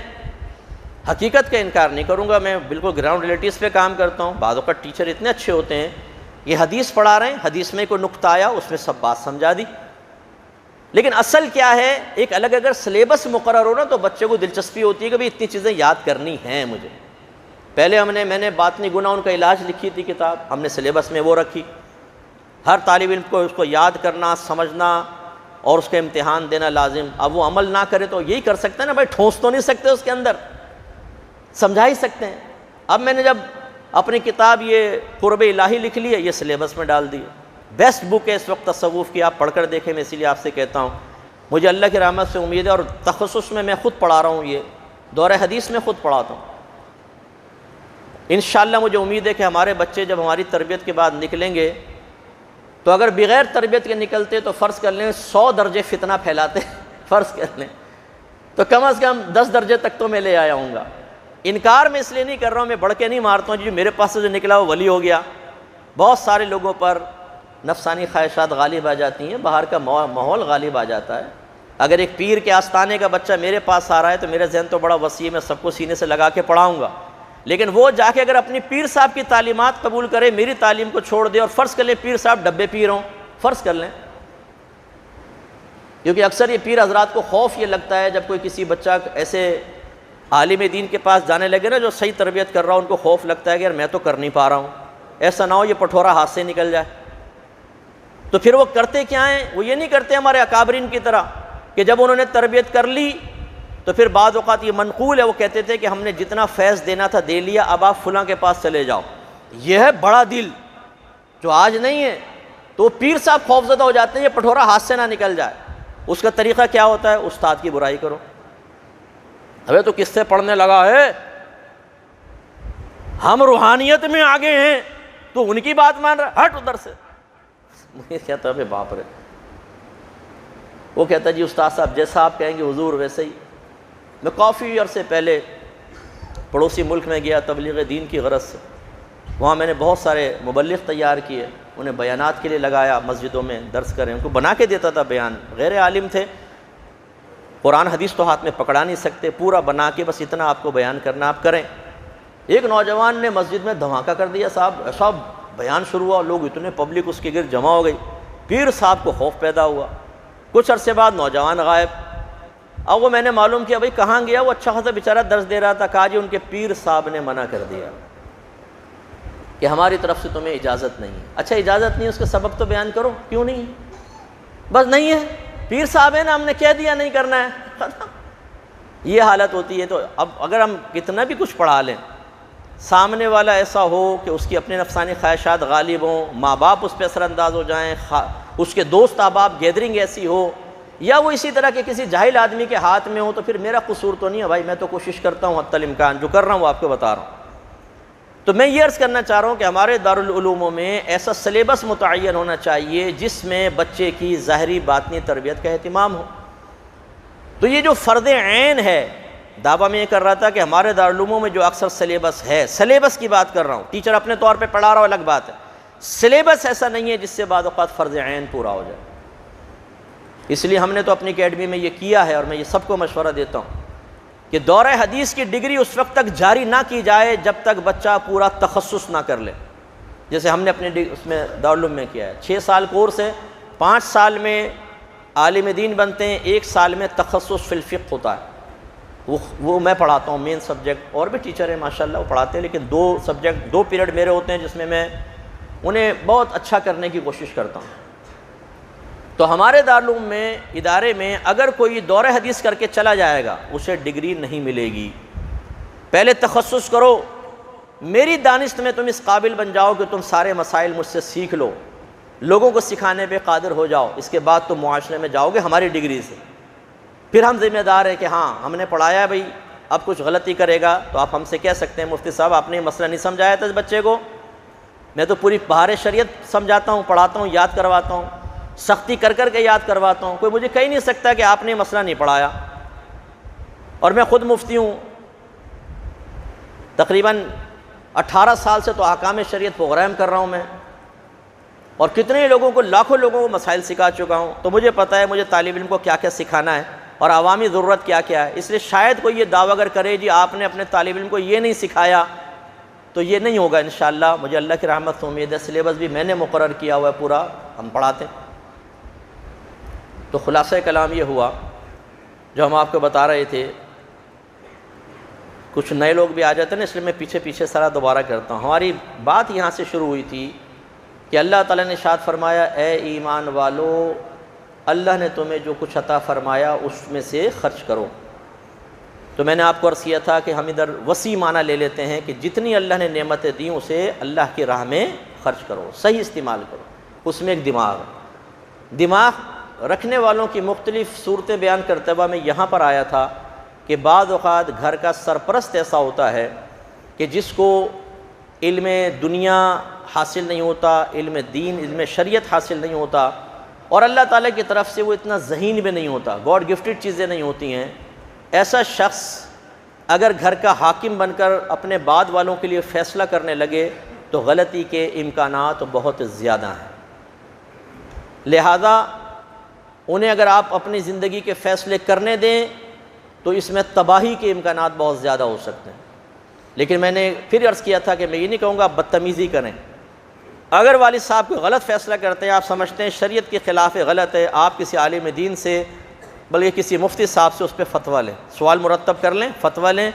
حقیقت کا انکار نہیں کروں گا، میں بالکل گراؤنڈ ریلیٹیز پہ کام کرتا ہوں، بعض اوقات ٹیچر اتنے اچھے ہوتے ہیں، یہ حدیث پڑھا رہے ہیں، حدیث میں کوئی نقطہ آیا اس میں سب بات سمجھا دی، لیکن اصل کیا ہے؟ ایک الگ اگر سلیبس مقرر ہو نا تو بچے کو دلچسپی ہوتی ہے کہ بھی اتنی چیزیں یاد کرنی ہیں مجھے۔ پہلے میں نے باطنی گناہ ان کا علاج لکھی تھی کتاب، ہم نے سلیبس میں وہ رکھی، ہر طالب علم کو اس کو یاد کرنا، سمجھنا اور اس کا امتحان دینا لازم۔ اب وہ عمل نہ کرے تو یہی کر سکتے ہیں نا بھائی، ٹھونس تو نہیں سکتے اس کے اندر، سمجھا ہی سکتے ہیں۔ اب میں نے جب اپنی کتاب یہ قرب الہی لکھ لی ہے، یہ سلیبس میں ڈال دی، بیسٹ بک ہے اس وقت تصوف کی، آپ پڑھ کر دیکھیں، میں اسی لیے آپ سے کہتا ہوں، مجھے اللہ کی رحمت سے امید ہے، اور تخصص میں خود پڑھا رہا ہوں، یہ دورہ حدیث میں خود پڑھاتا ہوں۔ انشاءاللہ مجھے امید ہے کہ ہمارے بچے جب ہماری تربیت کے بعد نکلیں گے تو اگر بغیر تربیت کے نکلتے تو فرض کر لیں 100 درجے فتنہ پھیلاتے فرض کر لیں تو کم از کم 10 درجے تک تو میں لے آیا ہوں گا۔ انکار میں اس لیے نہیں کر رہا ہوں، میں بڑھ کے نہیں مارتا ہوں، جو میرے پاس سے جو نکلا وہ ولی ہو گیا۔ بہت سارے لوگوں پر نفسانی خواہشات غالب آ جاتی ہیں، باہر کا ماحول غالب آ جاتا ہے۔ اگر ایک پیر کے آستانے کا بچہ میرے پاس آ رہا ہے تو میرا ذہن تو بڑا وسیع ہے، میں سب کو سینے سے لگا کے پڑھاؤں گا، لیکن وہ جا کے اگر اپنی پیر صاحب کی تعلیمات قبول کرے، میری تعلیم کو چھوڑ دے، اور فرض کر لیں پیر صاحب ڈبے پیر ہوں، فرض کر لیں، کیونکہ اکثر یہ پیر حضرات کو خوف یہ لگتا ہے جب کوئی کسی بچہ ایسے عالم دین کے پاس جانے لگے نا جو صحیح تربیت کر رہا ہو، ان کو خوف لگتا ہے کہ یار میں تو کر نہیں پا رہا ہوں، ایسا نہ ہو یہ پٹھورا ہاتھ سے نکل جائے۔ تو پھر وہ کرتے کیا ہیں؟ وہ یہ نہیں کرتے ہمارے اکابرین کی طرح کہ جب انہوں نے تربیت کر لی تو پھر بعض اوقات یہ منقول ہے، وہ کہتے تھے کہ ہم نے جتنا فیض دینا تھا دے لیا، اب آپ فلاں کے پاس چلے جاؤ۔ یہ ہے بڑا دل جو آج نہیں ہے، تو پیر صاحب خوفزدہ ہو جاتے ہیں یہ پٹھورا ہاتھ سے نہ نکل جائے۔ اس کا طریقہ کیا ہوتا ہے؟ استاد کی برائی کرو، ابے تو کس سے پڑھنے لگا ہے، ہم روحانیت میں آگے ہیں تو ان کی بات مان رہا، ہٹ ادھر سے۔ مجھے کہتا ہے باپ رے، وہ کہتا جی استاد صاحب جیسا آپ کہیں گے حضور ویسے ہی۔ میں کافی عرصے پہلے پڑوسی ملک میں گیا تبلیغ دین کی غرض سے، وہاں میں نے بہت سارے مبلغ تیار کیے، انہیں بیانات کے لیے لگایا، مسجدوں میں درس کریں، ان کو بنا کے دیتا تھا بیان، غیر عالم تھے، قرآن حدیث تو ہاتھ میں پکڑا نہیں سکتے، پورا بنا کے بس اتنا آپ کو بیان کرنا آپ کریں۔ ایک نوجوان نے مسجد میں دھماکہ کر دیا، صاحب ایسا بیان شروع ہوا، لوگ اتنے پبلک اس کے گرد جمع ہو گئی، پیر صاحب کو خوف پیدا ہوا۔ کچھ عرصے بعد نوجوان غائب، اب وہ میں نے معلوم کیا بھائی کہاں گیا، وہ اچھا خاصا بیچارہ درس دے رہا تھا، کہا جی ان کے پیر صاحب نے منع کر دیا کہ ہماری طرف سے تمہیں اجازت نہیں ہے۔ اچھا اجازت نہیں ہے، اس کا سبب تو بیان کرو، کیوں نہیں ہے؟ بس نہیں ہے، پیر صاحب ہے نا، ہم نے کہہ دیا نہیں کرنا ہے، یہ حالت ہوتی ہے۔ تو اب اگر ہم کتنا بھی کچھ پڑھا لیں، سامنے والا ایسا ہو کہ اس کی اپنے نفسانی خواہشات غالب ہوں، ماں باپ اس پہ اثر انداز ہو جائیں، اس کے دوست احباب گیدرنگ ایسی ہو، یا وہ اسی طرح کے کسی جاہل آدمی کے ہاتھ میں ہو، تو پھر میرا قصور تو نہیں ہے بھائی، میں تو کوشش کرتا ہوں حتی الامکان، جو کر رہا ہوں وہ آپ کو بتا رہا ہوں۔ تو میں یہ عرض کرنا چاہ رہا ہوں کہ ہمارے دارالعلوموں میں ایسا سلیبس متعین ہونا چاہیے جس میں بچے کی ظاہری باطنی تربیت کا اہتمام ہو۔ تو یہ جو فرض عین ہے، دعویٰ میں یہ کر رہا تھا کہ ہمارے دارالعلوموں میں جو اکثر سلیبس ہے، سلیبس کی بات کر رہا ہوں، ٹیچر اپنے طور پہ پڑھا رہا ہو الگ بات ہے، سلیبس ایسا نہیں ہے جس سے بعض اوقات فرض عین پورا ہو جائے۔ اس لیے ہم نے تو اپنی اکیڈمی میں یہ کیا ہے، اور میں یہ سب کو مشورہ دیتا ہوں کہ دورہ حدیث کی ڈگری اس وقت تک جاری نہ کی جائے جب تک بچہ پورا تخصص نہ کر لے، جیسے ہم نے اپنے اس میں دارالعلوم میں کیا ہے۔ 6 سال کورس ہے، 5 سال میں عالم دین بنتے ہیں، 1 سال میں تخصص فی الفقہ ہوتا ہے، وہ میں پڑھاتا ہوں مین سبجیکٹ، اور بھی ٹیچر ہیں ماشاءاللہ وہ پڑھاتے ہیں، لیکن 2 سبجیکٹ 2 پیریڈ میرے ہوتے ہیں جس میں انہیں بہت اچھا کرنے کی کوشش کرتا ہوں۔ تو ہمارے دارالعلوم میں، ادارے میں، اگر کوئی دورہ حدیث کر کے چلا جائے گا اسے ڈگری نہیں ملے گی۔ پہلے تخصص کرو، میری دانست میں تم اس قابل بن جاؤ کہ تم سارے مسائل مجھ سے سیکھ لو، لوگوں کو سکھانے پہ قادر ہو جاؤ، اس کے بعد تم معاشرے میں جاؤ گے ہماری ڈگری سے۔ پھر ہم ذمہ دار ہیں کہ ہاں ہم نے پڑھایا ہے بھائی، اب کچھ غلطی کرے گا تو آپ ہم سے کہہ سکتے ہیں مفتی صاحب آپ نے یہ مسئلہ نہیں سمجھایا تھا اس بچے کو، میں تو پوری بہار شریعت سمجھاتا ہوں، پڑھاتا ہوں، یاد کرواتا ہوں، سختی کر کر کے یاد کرواتا ہوں، کوئی مجھے کہہ نہیں سکتا کہ آپ نے مسئلہ نہیں پڑھایا۔ اور میں خود مفتی ہوں، تقریباً 18 سال سے تو احکام شریعت پروگرام کر رہا ہوں میں، اور کتنے لوگوں کو، لاکھوں لوگوں کو مسائل سکھا چکا ہوں، تو مجھے پتہ ہے مجھے طالب علم کو کیا کیا سکھانا ہے اور عوامی ضرورت کیا کیا ہے۔ اس لیے شاید کوئی یہ دعویٰ اگر کرے جی آپ نے اپنے طالب علم کو یہ نہیں سکھایا تو یہ نہیں ہوگا انشاءاللہ، مجھے اللہ کی رحمت سے امید ہے، سلیبس بھی میں نے مقرر کیا ہوا ہے پورا، ہم پڑھاتے ہیں۔ تو خلاصہ کلام یہ ہوا جو ہم آپ کو بتا رہے تھے، کچھ نئے لوگ بھی آ جاتے ہیں نا، اس لیے میں پیچھے سارا دوبارہ کرتا ہوں۔ ہماری بات یہاں سے شروع ہوئی تھی کہ اللہ تعالیٰ نے ارشاد فرمایا اے ایمان والو، اللہ نے تمہیں جو کچھ عطا فرمایا اس میں سے خرچ کرو۔ تو میں نے آپ کو عرض کیا تھا کہ ہم ادھر وسیع معنی لے لیتے ہیں کہ جتنی اللہ نے نعمتیں دیں اسے اللہ کی راہ میں خرچ کرو، صحیح استعمال کرو۔ اس میں ایک دماغ ہے، دماغ رکھنے والوں کی مختلف صورتیں بیان کرتے ہوئے میں یہاں پر آیا تھا کہ بعض اوقات گھر کا سرپرست ایسا ہوتا ہے کہ جس کو علم دنیا حاصل نہیں ہوتا، علم دین، علم شریعت حاصل نہیں ہوتا، اور اللہ تعالیٰ کی طرف سے وہ اتنا ذہین بھی نہیں ہوتا، گاڈ گفٹڈ چیزیں نہیں ہوتی ہیں۔ ایسا شخص اگر گھر کا حاکم بن کر اپنے بعد والوں کے لیے فیصلہ کرنے لگے تو غلطی کے امکانات بہت زیادہ ہیں۔ لہذا انہیں اگر آپ اپنی زندگی کے فیصلے کرنے دیں تو اس میں تباہی کے امکانات بہت زیادہ ہو سکتے ہیں۔ لیکن میں نے پھر عرض کیا تھا کہ میں یہ نہیں کہوں گا آپ بدتمیزی کریں۔ اگر والد صاحب کوئی غلط فیصلہ کرتے ہیں، آپ سمجھتے ہیں شریعت کے خلاف غلط ہے، آپ کسی عالم دین سے، بلکہ کسی مفتی صاحب سے اس پہ فتویٰ لیں، سوال مرتب کر لیں، فتویٰ لیں،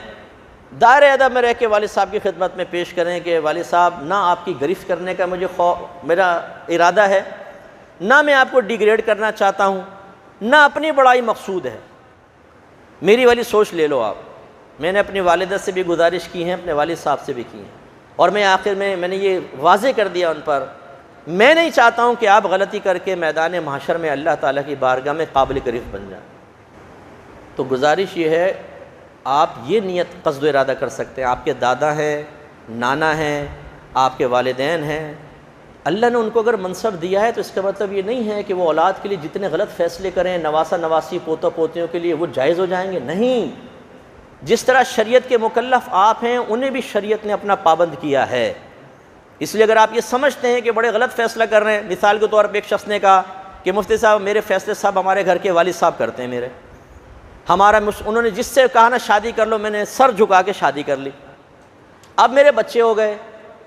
دائرۂ ادب میں رہ کے والد صاحب کی خدمت میں پیش کریں کہ والد صاحب نہ آپ کی گرفت کرنے کا میرا ارادہ ہے، نہ میں آپ کو ڈیگریڈ کرنا چاہتا ہوں، نہ اپنی بڑائی مقصود ہے، میری والی سوچ لے لو آپ۔ میں نے اپنی والدہ سے بھی گزارش کی ہے، اپنے والد صاحب سے بھی کی ہے، اور میں آخر میں نے یہ واضح کر دیا ان پر، میں نہیں چاہتا ہوں کہ آپ غلطی کر کے میدان محشر میں اللہ تعالیٰ کی بارگاہ میں قابل گرفت بن جائیں۔ تو گزارش یہ ہے، آپ یہ نیت قصد و ارادہ کر سکتے ہیں، آپ کے دادا ہیں، نانا ہیں، آپ کے والدین ہیں، اللہ نے ان کو اگر منصب دیا ہے تو اس کا مطلب یہ نہیں ہے کہ وہ اولاد کے لیے جتنے غلط فیصلے کریں، نواسا نواسی پوتا پوتیوں کے لیے وہ جائز ہو جائیں گے، نہیں۔ جس طرح شریعت کے مکلف آپ ہیں، انہیں بھی شریعت نے اپنا پابند کیا ہے۔ اس لیے اگر آپ یہ سمجھتے ہیں کہ بڑے غلط فیصلہ کر رہے ہیں، مثال کے طور پہ ایک شخص نے کہا کہ مفتی صاحب میرے فیصلے صاحب ہمارے گھر کے والد صاحب کرتے ہیں، میرے انہوں نے جس سے کہا نا شادی کر لو، میں نے سر جھکا کے شادی کر لی، اب میرے بچے ہو گئے،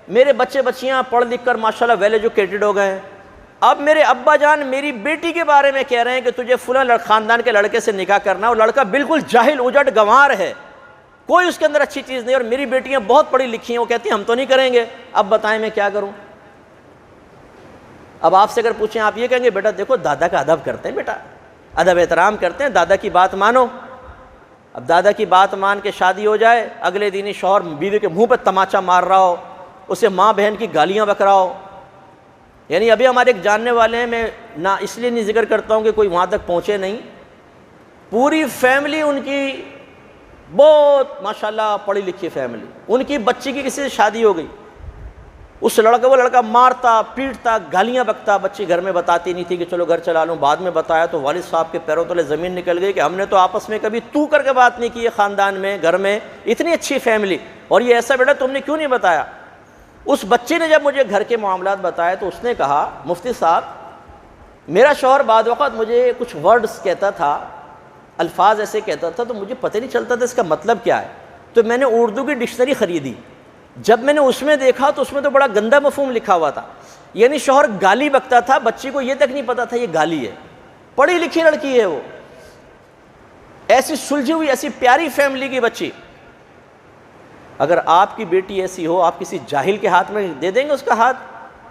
میرے بچے بچیاں پڑھ لکھ کر ماشاءاللہ ویل ایجوکیٹڈ ہو گئے ہیں، اب میرے ابا جان میری بیٹی کے بارے میں کہہ رہے ہیں کہ تجھے فلاں خاندان کے لڑکے سے نکاح کرنا ہے، اور لڑکا بالکل جاہل اجڑ گنوار ہے، کوئی اس کے اندر اچھی چیز نہیں، اور میری بیٹیاں بہت پڑھی لکھی ہیں، وہ کہتی ہیں ہم تو نہیں کریں گے، اب بتائیں میں کیا کروں؟ اب آپ سے اگر پوچھیں، آپ یہ کہیں گے بیٹا دیکھو دادا کا ادب کرتے ہیں، بیٹا ادب احترام کرتے ہیں، دادا کی بات مانو۔ اب دادا کی بات مان کے شادی ہو جائے، اگلے دن ہی شوہر بیوی کے منہ پہ تماچا مار رہا ہو، اسے ماں بہن کی گالیاں بک رہا ہو. یعنی ابھی ہمارے ایک جاننے والے ہیں، میں نہ اس لیے نہیں ذکر کرتا ہوں کہ کوئی وہاں تک پہنچے نہیں، پوری فیملی ان کی بہت ماشاءاللہ پڑھی لکھی فیملی، ان کی بچی کی کسی سے شادی ہو گئی، وہ لڑکا مارتا پیٹتا گالیاں بکتا، بچی گھر میں بتاتی نہیں تھی کہ چلو گھر چلا لوں، بعد میں بتایا تو والد صاحب کے پیروں تلے زمین نکل گئی کہ ہم نے تو آپس میں کبھی تو کر کے بات نہیں کی ہے، خاندان میں گھر میں اتنی اچھی فیملی، اور یہ ایسا بیٹا تم نے کیوں نہیں بتایا. اس بچی نے جب مجھے گھر کے معاملات بتائے تو اس نے کہا مفتی صاحب میرا شوہر بعد وقت مجھے کچھ ورڈز کہتا تھا، الفاظ ایسے کہتا تھا تو مجھے پتہ نہیں چلتا تھا اس کا مطلب کیا ہے، تو میں نے اردو کی ڈکشنری خریدی، جب میں نے اس میں دیکھا تو اس میں تو بڑا گندا مفہوم لکھا ہوا تھا. یعنی شوہر گالی بکتا تھا، بچی کو یہ تک نہیں پتا تھا یہ گالی ہے، پڑھی لکھی لڑکی ہے وہ، ایسی سلجھی ہوئی ایسی پیاری فیملی کی بچی. اگر آپ کی بیٹی ایسی ہو، آپ کسی جاہل کے ہاتھ میں دے دیں گے اس کا ہاتھ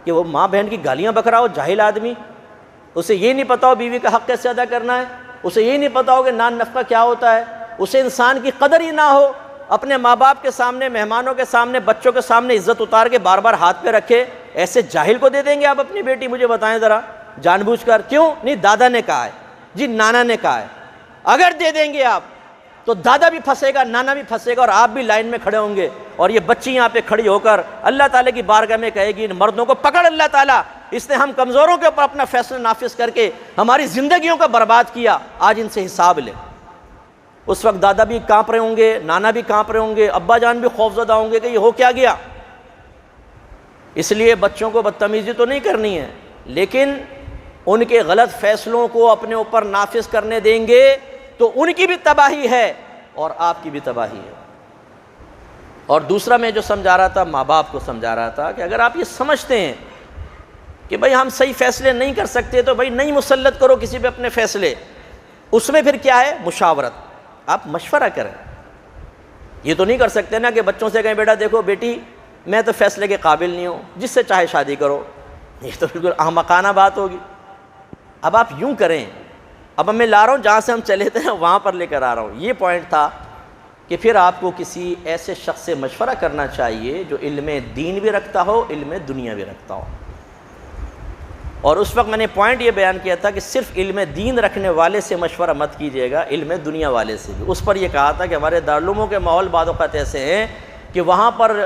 کہ وہ ماں بہن کی گالیاں بک رہا ہو، جاہل آدمی، اسے یہ نہیں پتا ہو بیوی کا حق کیسے ادا کرنا ہے، اسے یہ نہیں پتا ہو کہ نان نفقہ کیا ہوتا ہے، اسے انسان کی قدر ہی نہ ہو، اپنے ماں باپ کے سامنے، مہمانوں کے سامنے، بچوں کے سامنے عزت اتار کے بار بار ہاتھ پہ رکھے، ایسے جاہل کو دے دیں گے آپ اپنی بیٹی؟ مجھے بتائیں ذرا جان بوجھ کر. کیوں نہیں؟ دادا نے کہا ہے جی، نانا نے کہا ہے. اگر دے دیں گے آپ تو دادا بھی پھنسے گا، نانا بھی پھنسے گا، اور آپ بھی لائن میں کھڑے ہوں گے، اور یہ بچی یہاں پہ کھڑی ہو کر اللہ تعالیٰ کی بارگاہ میں کہے گی ان مردوں کو پکڑ اللہ تعالیٰ، اس نے ہم کمزوروں کے اوپر اپنا فیصلہ نافذ کر کے ہماری زندگیوں کا برباد کیا، آج ان سے حساب لے. اس وقت دادا بھی کانپ رہے ہوں گے، نانا بھی کانپ رہے ہوں گے، ابا جان بھی خوفزدہ ہوں گے کہ یہ ہو کیا گیا. اس لیے بچوں کو بدتمیزی تو نہیں کرنی ہے، لیکن ان کے غلط فیصلوں کو اپنے اوپر نافذ کرنے دیں گے تو ان کی بھی تباہی ہے اور آپ کی بھی تباہی ہے. اور دوسرا میں جو سمجھا رہا تھا، ماں باپ کو سمجھا رہا تھا کہ اگر آپ یہ سمجھتے ہیں کہ بھائی ہم صحیح فیصلے نہیں کر سکتے تو بھائی نہیں مسلط کرو کسی پہ اپنے فیصلے. اس میں پھر کیا ہے؟ مشاورت، آپ مشورہ کریں. یہ تو نہیں کر سکتے نا کہ بچوں سے کہیں بیٹا دیکھو بیٹی میں تو فیصلے کے قابل نہیں ہوں، جس سے چاہے شادی کرو، یہ تو بالکل احمقانہ بات ہوگی. اب آپ یوں کریں، اب میں لا رہا ہوں جہاں سے ہم چلے تھے وہاں پر لے کر آ رہا ہوں. یہ پوائنٹ تھا کہ پھر آپ کو کسی ایسے شخص سے مشورہ کرنا چاہیے جو علم دین بھی رکھتا ہو، علم دنیا بھی رکھتا ہو. اور اس وقت میں نے پوائنٹ یہ بیان کیا تھا کہ صرف علم دین رکھنے والے سے مشورہ مت کیجیے گا، علم دنیا والے سے بھی. اس پر یہ کہا تھا کہ ہمارے دارالعلوموں کے ماحول بعض اوقات ایسے ہیں کہ وہاں پر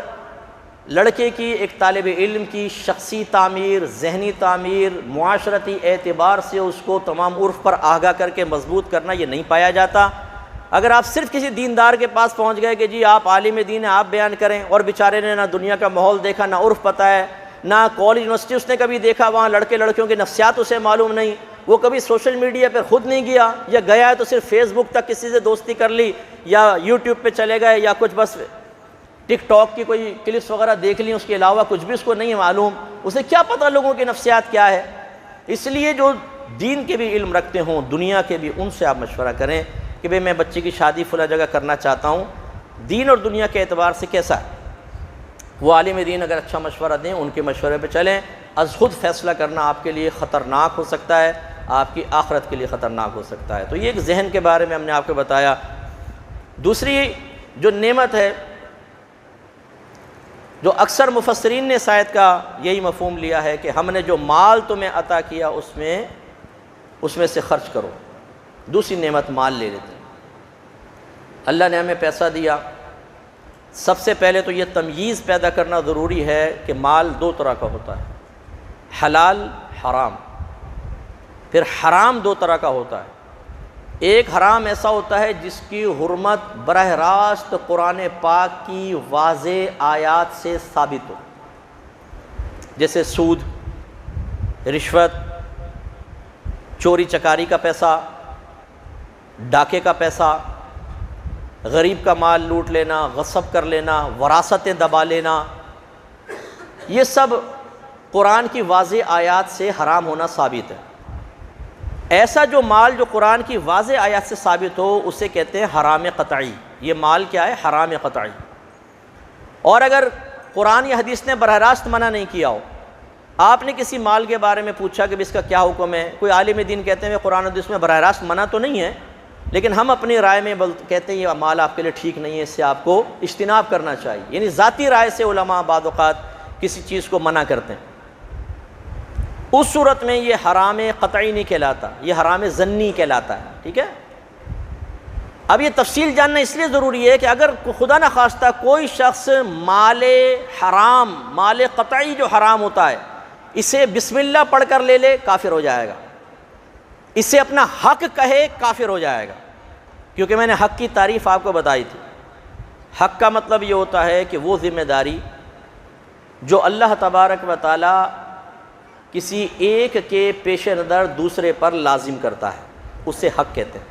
لڑکے کی، ایک طالب علم کی شخصی تعمیر، ذہنی تعمیر، معاشرتی اعتبار سے اس کو تمام عرف پر آگاہ کر کے مضبوط کرنا یہ نہیں پایا جاتا. اگر آپ صرف کسی دیندار کے پاس پہنچ گئے کہ جی آپ عالم دین ہیں آپ بیان کریں، اور بیچارے نے نہ دنیا کا ماحول دیکھا، نہ عرف پتہ ہے، نہ کالج یونیورسٹی اس نے کبھی دیکھا، وہاں لڑکے لڑکیوں کی نفسیات اسے معلوم نہیں، وہ کبھی سوشل میڈیا پر خود نہیں گیا، یا گیا ہے تو صرف فیس بک تک کسی سے دوستی کر لی، یا یوٹیوب پہ چلے گئے، یا کچھ بس ٹک ٹاک کی کوئی کلپس وغیرہ دیکھ لی، اس کے علاوہ کچھ بھی اس کو نہیں معلوم، اسے کیا پتہ لوگوں کی نفسیات کیا ہے. اس لیے جو دین کے بھی علم رکھتے ہوں، دنیا کے بھی، ان سے آپ مشورہ کریں کہ بھئی میں بچے کی شادی فلاں جگہ کرنا چاہتا ہوں، دین اور دنیا کے اعتبار سے کیسا ہے. وہ عالم دین اگر اچھا مشورہ دیں ان کے مشورے پہ چلیں. از خود فیصلہ کرنا آپ کے لیے خطرناک ہو سکتا ہے، آپ کی آخرت کے لیے خطرناک ہو سکتا ہے. تو یہ ایک ذہن کے بارے میں ہم نے آپ کو بتایا. دوسری جو نعمت ہے، جو اکثر مفسرین نے شاید کا یہی مفہوم لیا ہے کہ ہم نے جو مال تمہیں عطا کیا اس میں سے خرچ کرو. دوسری نعمت مال لے لیتے ہیں. اللہ نے ہمیں پیسہ دیا، سب سے پہلے تو یہ تمییز پیدا کرنا ضروری ہے کہ مال دو طرح کا ہوتا ہے، حلال حرام. پھر حرام دو طرح کا ہوتا ہے. ایک حرام ایسا ہوتا ہے جس کی حرمت براہ راست قرآن پاک کی واضح آیات سے ثابت ہو، جیسے سود، رشوت، چوری چکاری کا پیسہ، ڈاکے کا پیسہ، غریب کا مال لوٹ لینا، غصب کر لینا، وراثتیں دبا لینا، یہ سب قرآن کی واضح آیات سے حرام ہونا ثابت ہے. ایسا جو مال جو قرآن کی واضح آیات سے ثابت ہو اسے کہتے ہیں حرام قطعی. یہ مال کیا ہے؟ حرام قطعی. اور اگر قرآن یا حدیث نے براہ راست منع نہیں کیا ہو، آپ نے کسی مال کے بارے میں پوچھا کہ اس کا کیا حکم ہے، کوئی عالم دین کہتے ہیں قرآن حدیث میں براہ راست منع تو نہیں ہے لیکن ہم اپنی رائے میں کہتے ہیں یہ مال آپ کے لیے ٹھیک نہیں ہے، اس سے آپ کو اجتناب کرنا چاہیے، یعنی ذاتی رائے سے علماء بعض اوقات کسی چیز کو منع کرتے ہیں، اس صورت میں یہ حرام قطعی نہیں کہلاتا، یہ حرام ظنی کہلاتا ہے، ٹھیک ہے۔ اب یہ تفصیل جاننا اس لیے ضروری ہے کہ اگر خدا نخواستہ کوئی شخص مال حرام، مال قطعی جو حرام ہوتا ہے، اسے بسم اللہ پڑھ کر لے لے، کافر ہو جائے گا، اسے اپنا حق کہے، کافر ہو جائے گا، کیونکہ میں نے حق کی تعریف آپ کو بتائی تھی۔ حق کا مطلب یہ ہوتا ہے کہ وہ ذمہ داری جو اللہ تبارک و تعالی کسی ایک کے پیش نظر دوسرے پر لازم کرتا ہے، اسے حق کہتے ہیں۔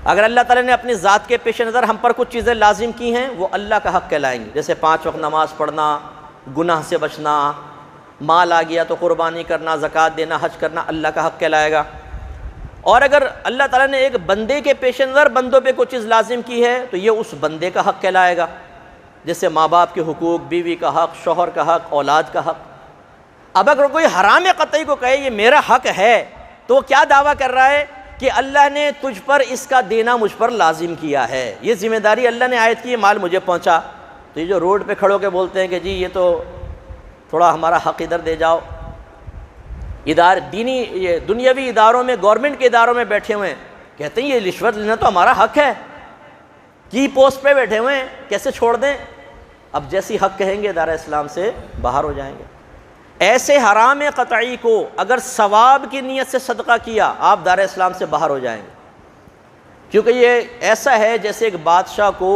اگر اللہ تعالیٰ نے اپنی ذات کے پیش نظر ہم پر کچھ چیزیں لازم کی ہیں، وہ اللہ کا حق کہلائیں گی، جیسے 5 وقت نماز پڑھنا، گناہ سے بچنا، مال آ گیا تو قربانی کرنا، زکوٰۃ دینا، حج کرنا، اللہ کا حق کہلائے گا۔ اور اگر اللہ تعالیٰ نے ایک بندے کے پیش نظر بندوں پہ کوئی چیز لازم کی ہے تو یہ اس بندے کا حق کہلائے گا، جیسے ماں باپ کے حقوق، بیوی کا حق، شوہر کا حق، اولاد کا حق۔ اب اگر کوئی حرام قطعی کو کہے یہ میرا حق ہے، تو وہ کیا دعویٰ کر رہا ہے کہ اللہ نے تجھ پر اس کا دینا مجھ پر لازم کیا ہے، یہ ذمہ داری اللہ نے عائد کی، یہ مال مجھے پہنچا۔ تو یہ جو روڈ پہ کھڑو کے بولتے ہیں کہ جی یہ تو تھوڑا ہمارا حق ادھر دے جاؤ، دینی یہ دنیاوی اداروں میں، گورنمنٹ کے اداروں میں بیٹھے ہوئے ہیں، کہتے ہیں یہ رشوت لینا تو ہمارا حق ہے، کی پوسٹ پہ بیٹھے ہوئے ہیں، کیسے چھوڑ دیں؟ اب جیسی حق کہیں گے دائرہ اسلام سے باہر ہو جائیں گے۔ ایسے حرام قطعی کو اگر ثواب کی نیت سے صدقہ کیا، آپ دائرہ اسلام سے باہر ہو جائیں گے، کیونکہ یہ ایسا ہے جیسے ایک بادشاہ کو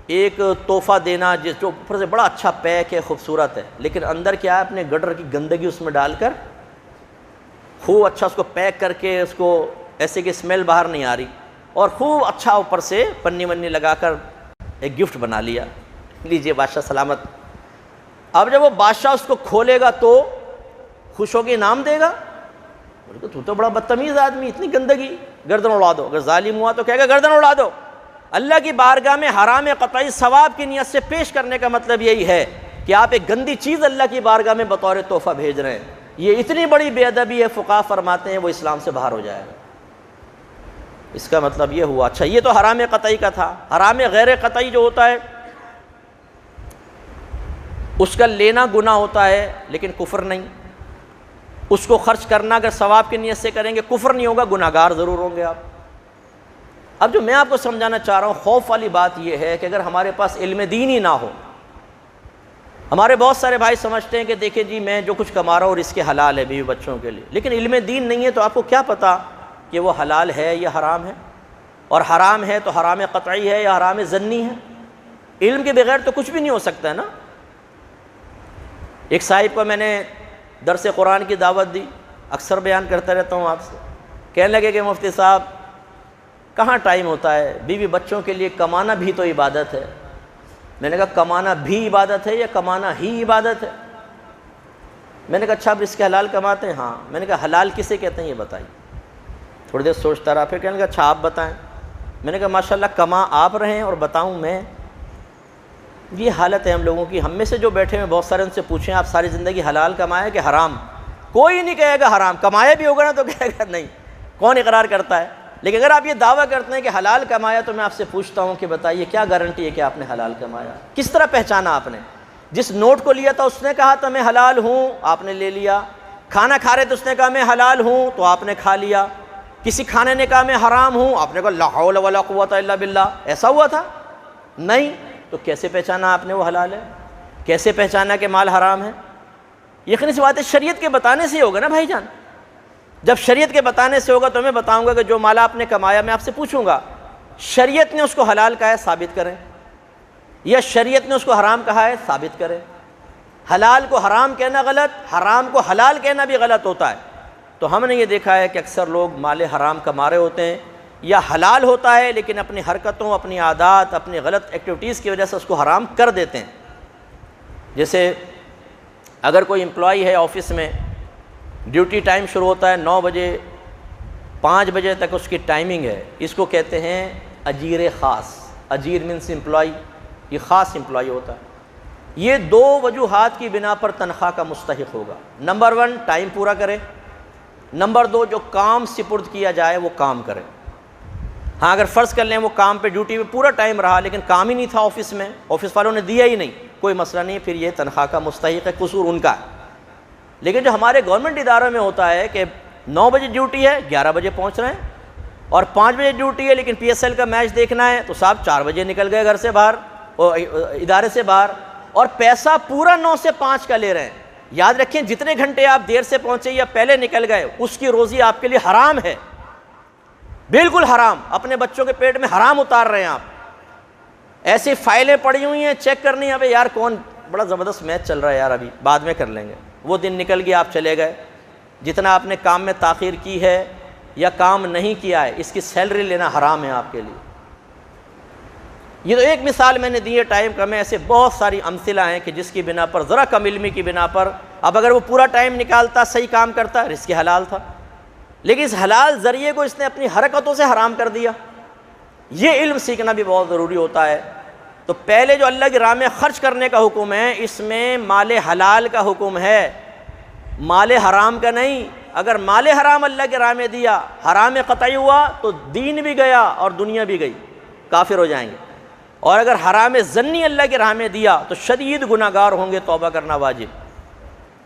ایک تحفہ دینا جو اوپر سے بڑا اچھا پیک ہے، خوبصورت ہے، لیکن اندر کیا ہے، اپنے گٹر کی گندگی اس میں ڈال کر خوب اچھا اس کو پیک کر کے، اس کو ایسے کہ اسمیل باہر نہیں آ رہی، اور خوب اچھا اوپر سے پنی ونی لگا کر ایک گفٹ بنا لیا، لیجئے بادشاہ سلامت۔ اب جب وہ بادشاہ اس کو کھولے گا تو خوش ہو کے انعام دے گا، تو تو بڑا بدتمیز آدمی، اتنی گندگی، گردن اڑا دو۔ اگر ظالم ہوا تو کہے گا گردن اڑا دو۔ اللہ کی بارگاہ میں حرام قطعی ثواب کی نیت سے پیش کرنے کا مطلب یہی ہے کہ آپ ایک گندی چیز اللہ کی بارگاہ میں بطور تحفہ بھیج رہے ہیں، یہ اتنی بڑی بے ادبی ہے، فقہا فرماتے ہیں وہ اسلام سے باہر ہو جائے گا۔ اس کا مطلب یہ ہوا۔ اچھا، یہ تو حرام قطعی کا تھا۔ حرام غیر قطعی جو ہوتا ہے اس کا لینا گناہ ہوتا ہے لیکن کفر نہیں، اس کو خرچ کرنا اگر ثواب کی نیت سے کریں گے کفر نہیں ہوگا، گناہ گار ضرور ہوں گے آپ۔ اب جو میں آپ کو سمجھانا چاہ رہا ہوں، خوف والی بات یہ ہے کہ اگر ہمارے پاس علم دین ہی نہ ہو، ہمارے بہت سارے بھائی سمجھتے ہیں کہ دیکھیں جی میں جو کچھ کما رہا ہوں اور اس کے حلال ہے بیوی بچوں کے لیے، لیکن علم دین نہیں ہے تو آپ کو کیا پتا کہ وہ حلال ہے یا حرام ہے، اور حرام ہے تو حرام قطعی ہے یا حرام ظنی ہے۔ علم کے بغیر تو کچھ بھی نہیں ہو سکتا ہے نا۔ ایک صاحب کو میں نے درس قرآن کی دعوت دی، اکثر بیان کرتا رہتا ہوں آپ سے، کہنے لگے کہ مفتی صاحب کہاں ٹائم ہوتا ہے، بیوی بچوں کے لیے کمانا بھی تو عبادت ہے۔ میں نے کہا کمانا بھی عبادت ہے یا کمانا ہی عبادت ہے؟ میں نے کہا اچھا آپ اس کے حلال کماتے ہیں؟ ہاں۔ میں نے کہا حلال کسے کہتے ہیں یہ بتائیے۔ تھوڑی دیر سوچتا رہا، پھر کہنے لگا اچھا آپ بتائیں۔ میں نے کہا ماشاءاللہ کما آپ رہے ہیں اور بتاؤں میں؟ یہ حالت ہے ہم لوگوں کی۔ ہم میں سے جو بیٹھے ہیں بہت سارے ان سے پوچھیں آپ ساری زندگی حلال کمائے کہ حرام؟ کوئی نہیں کہے گا حرام، کمایا بھی ہوگا نا تو کہے گا نہیں، کون اقرار کرتا ہے؟ لیکن اگر آپ یہ دعویٰ کرتے ہیں کہ حلال کمایا تو میں آپ سے پوچھتا ہوں کہ بتائیے کیا گارنٹی ہے کہ آپ نے حلال کمایا؟ کس طرح پہچانا آپ نے؟ جس نوٹ کو لیا تھا اس نے کہا تھا میں حلال ہوں، آپ نے لے لیا۔ کھانا کھا رہے تو اس نے کہا میں حلال ہوں تو آپ نے کھا لیا۔ کسی کھانے نے کہا میں حرام ہوں، آپ نے کہا لا حول ولا قوت الا باللہ، ایسا ہوا تھا؟ نہیں۔ تو کیسے پہچانا آپ نے وہ حلال ہے؟ کیسے پہچانا کہ مال حرام ہے؟ یقینی سی بات ہے شریعت کے بتانے سے ہی ہوگا نا بھائی جان۔ جب شریعت کے بتانے سے ہوگا تو میں بتاؤں گا کہ جو مال آپ نے کمایا، میں آپ سے پوچھوں گا شریعت نے اس کو حلال کہا ہے ثابت کریں، یا شریعت نے اس کو حرام کہا ہے ثابت کریں۔ حلال کو حرام کہنا غلط، حرام کو حلال کہنا بھی غلط ہوتا ہے۔ تو ہم نے یہ دیکھا ہے کہ اکثر لوگ مال حرام کما رہے ہوتے ہیں، یا حلال ہوتا ہے لیکن اپنی حرکتوں، اپنی عادات، اپنی غلط ایکٹیویٹیز کی وجہ سے اس کو حرام کر دیتے ہیں۔ جیسے اگر کوئی امپلائی ہے آفس میں، ڈیوٹی ٹائم شروع ہوتا ہے 9 بجے، 5 بجے تک اس کی ٹائمنگ ہے، اس کو کہتے ہیں اجیر خاص۔ اجیر مینس امپلائی، یہ خاص امپلائی ہوتا ہے۔ یہ 2 وجوہات کی بنا پر تنخواہ کا مستحق ہوگا۔ نمبر 1 ٹائم پورا کرے، نمبر 2 جو کام سپرد کیا جائے وہ کام کرے۔ ہاں اگر فرض کر لیں وہ کام پہ ڈیوٹی پہ پورا ٹائم رہا لیکن کام ہی نہیں تھا آفس میں، آفس والوں نے دیا ہی نہیں، کوئی مسئلہ نہیں، پھر یہ تنخواہ کا مستحق ہے، قصور ان کا ہے۔ لیکن جو ہمارے گورنمنٹ اداروں میں ہوتا ہے کہ 9 بجے ڈیوٹی ہے، 11 بجے پہنچ رہے ہیں، اور 5 بجے ڈیوٹی ہے لیکن پی ایس ایل کا میچ دیکھنا ہے تو صاحب 4 بجے نکل گئے گھر سے باہر، ادارے سے باہر، اور پیسہ پورا 9 سے 5 کا لے رہے ہیں۔ یاد رکھیں جتنے گھنٹے آپ دیر سے پہنچے یا پہلے نکل گئے اس کی روزی آپ کے لیے حرام ہے، بالکل حرام، اپنے بچوں کے پیٹ میں حرام اتار رہے ہیں آپ۔ ایسی فائلیں پڑی ہوئی ہیں چیک کرنی ہے، یار کون بڑا زبردست میچ چل رہا ہے یار، ابھی بعد میں کر لیں گے، وہ دن نکل گیا، آپ چلے گئے۔ جتنا آپ نے کام میں تاخیر کی ہے یا کام نہیں کیا ہے اس کی سیلری لینا حرام ہے آپ کے لیے۔ یہ تو ایک مثال میں نے دی ہے، ٹائم کم ہے، ایسے بہت ساری امثلہ ہیں کہ جس کی بنا پر، ذرا کم علمی کی بنا پر، اب اگر وہ پورا ٹائم نکالتا صحیح کام کرتا رزق حلال تھا، لیکن اس حلال ذریعے کو اس نے اپنی حرکتوں سے حرام کر دیا۔ یہ علم سیکھنا بھی بہت ضروری ہوتا ہے۔ تو پہلے جو اللہ کی راہ میں خرچ کرنے کا حکم ہے اس میں مال حلال کا حکم ہے، مال حرام کا نہیں۔ اگر مال حرام اللہ کی راہ میں دیا، حرام قطعی ہوا تو دین بھی گیا اور دنیا بھی گئی، کافر ہو جائیں گے۔ اور اگر حرام ظنی اللہ کی راہ میں دیا تو شدید گناہ گار ہوں گے، توبہ کرنا واجب۔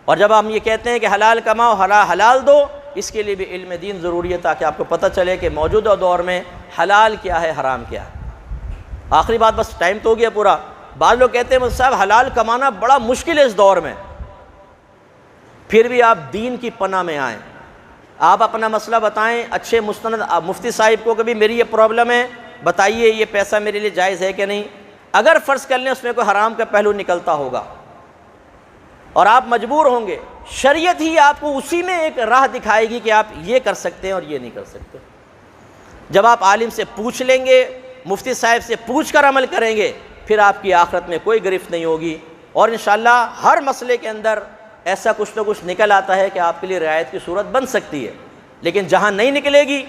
اور جب ہم یہ کہتے ہیں کہ حلال کماؤ، حلال دو، اس کے لیے بھی علم دین ضروری ہے تاکہ آپ کو پتہ چلے کہ موجودہ دور میں حلال کیا ہے، حرام کیا ہے۔ آخری بات، بس ٹائم تو ہو گیا پورا۔ بعض لوگ کہتے ہیں صاحب حلال کمانا بڑا مشکل ہے اس دور میں، پھر بھی آپ دین کی پناہ میں آئیں، آپ اپنا مسئلہ بتائیں، اچھے مستند مفتی صاحب کو کہ بھی میری یہ پرابلم ہے، بتائیے یہ پیسہ میرے لیے جائز ہے کہ نہیں۔ اگر فرض کر لیں اس میں کوئی حرام کا پہلو نکلتا ہوگا اور آپ مجبور ہوں گے، شریعت ہی آپ کو اسی میں ایک راہ دکھائے گی کہ آپ یہ کر سکتے ہیں اور یہ نہیں کر سکتے۔ جب آپ عالم سے پوچھ لیں گے، مفتی صاحب سے پوچھ کر عمل کریں گے، پھر آپ کی آخرت میں کوئی گرفت نہیں ہوگی، اور انشاءاللہ ہر مسئلے کے اندر ایسا کچھ نہ کچھ نکل آتا ہے کہ آپ کے لیے رعایت کی صورت بن سکتی ہے۔ لیکن جہاں نہیں نکلے گی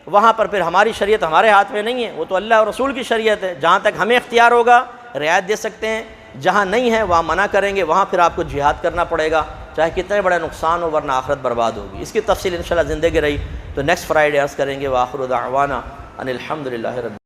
وہاں پر پھر ہماری شریعت ہمارے ہاتھ میں نہیں ہے، وہ تو اللہ اور رسول کی شریعت ہے۔ جہاں تک ہمیں اختیار ہوگا رعایت دے سکتے ہیں، جہاں نہیں ہے وہاں منع کریں گے، وہاں پھر آپ کو جہاد کرنا پڑے گا، چاہے کتنے بڑا نقصان ہو، ورنہ آخرت برباد ہوگی۔ اس کی تفصیل انشاءاللہ زندگی رہی تو نیکسٹ فرائیڈے عرض کریں گے۔ وآخر دعوانا ان الحمدللہ رب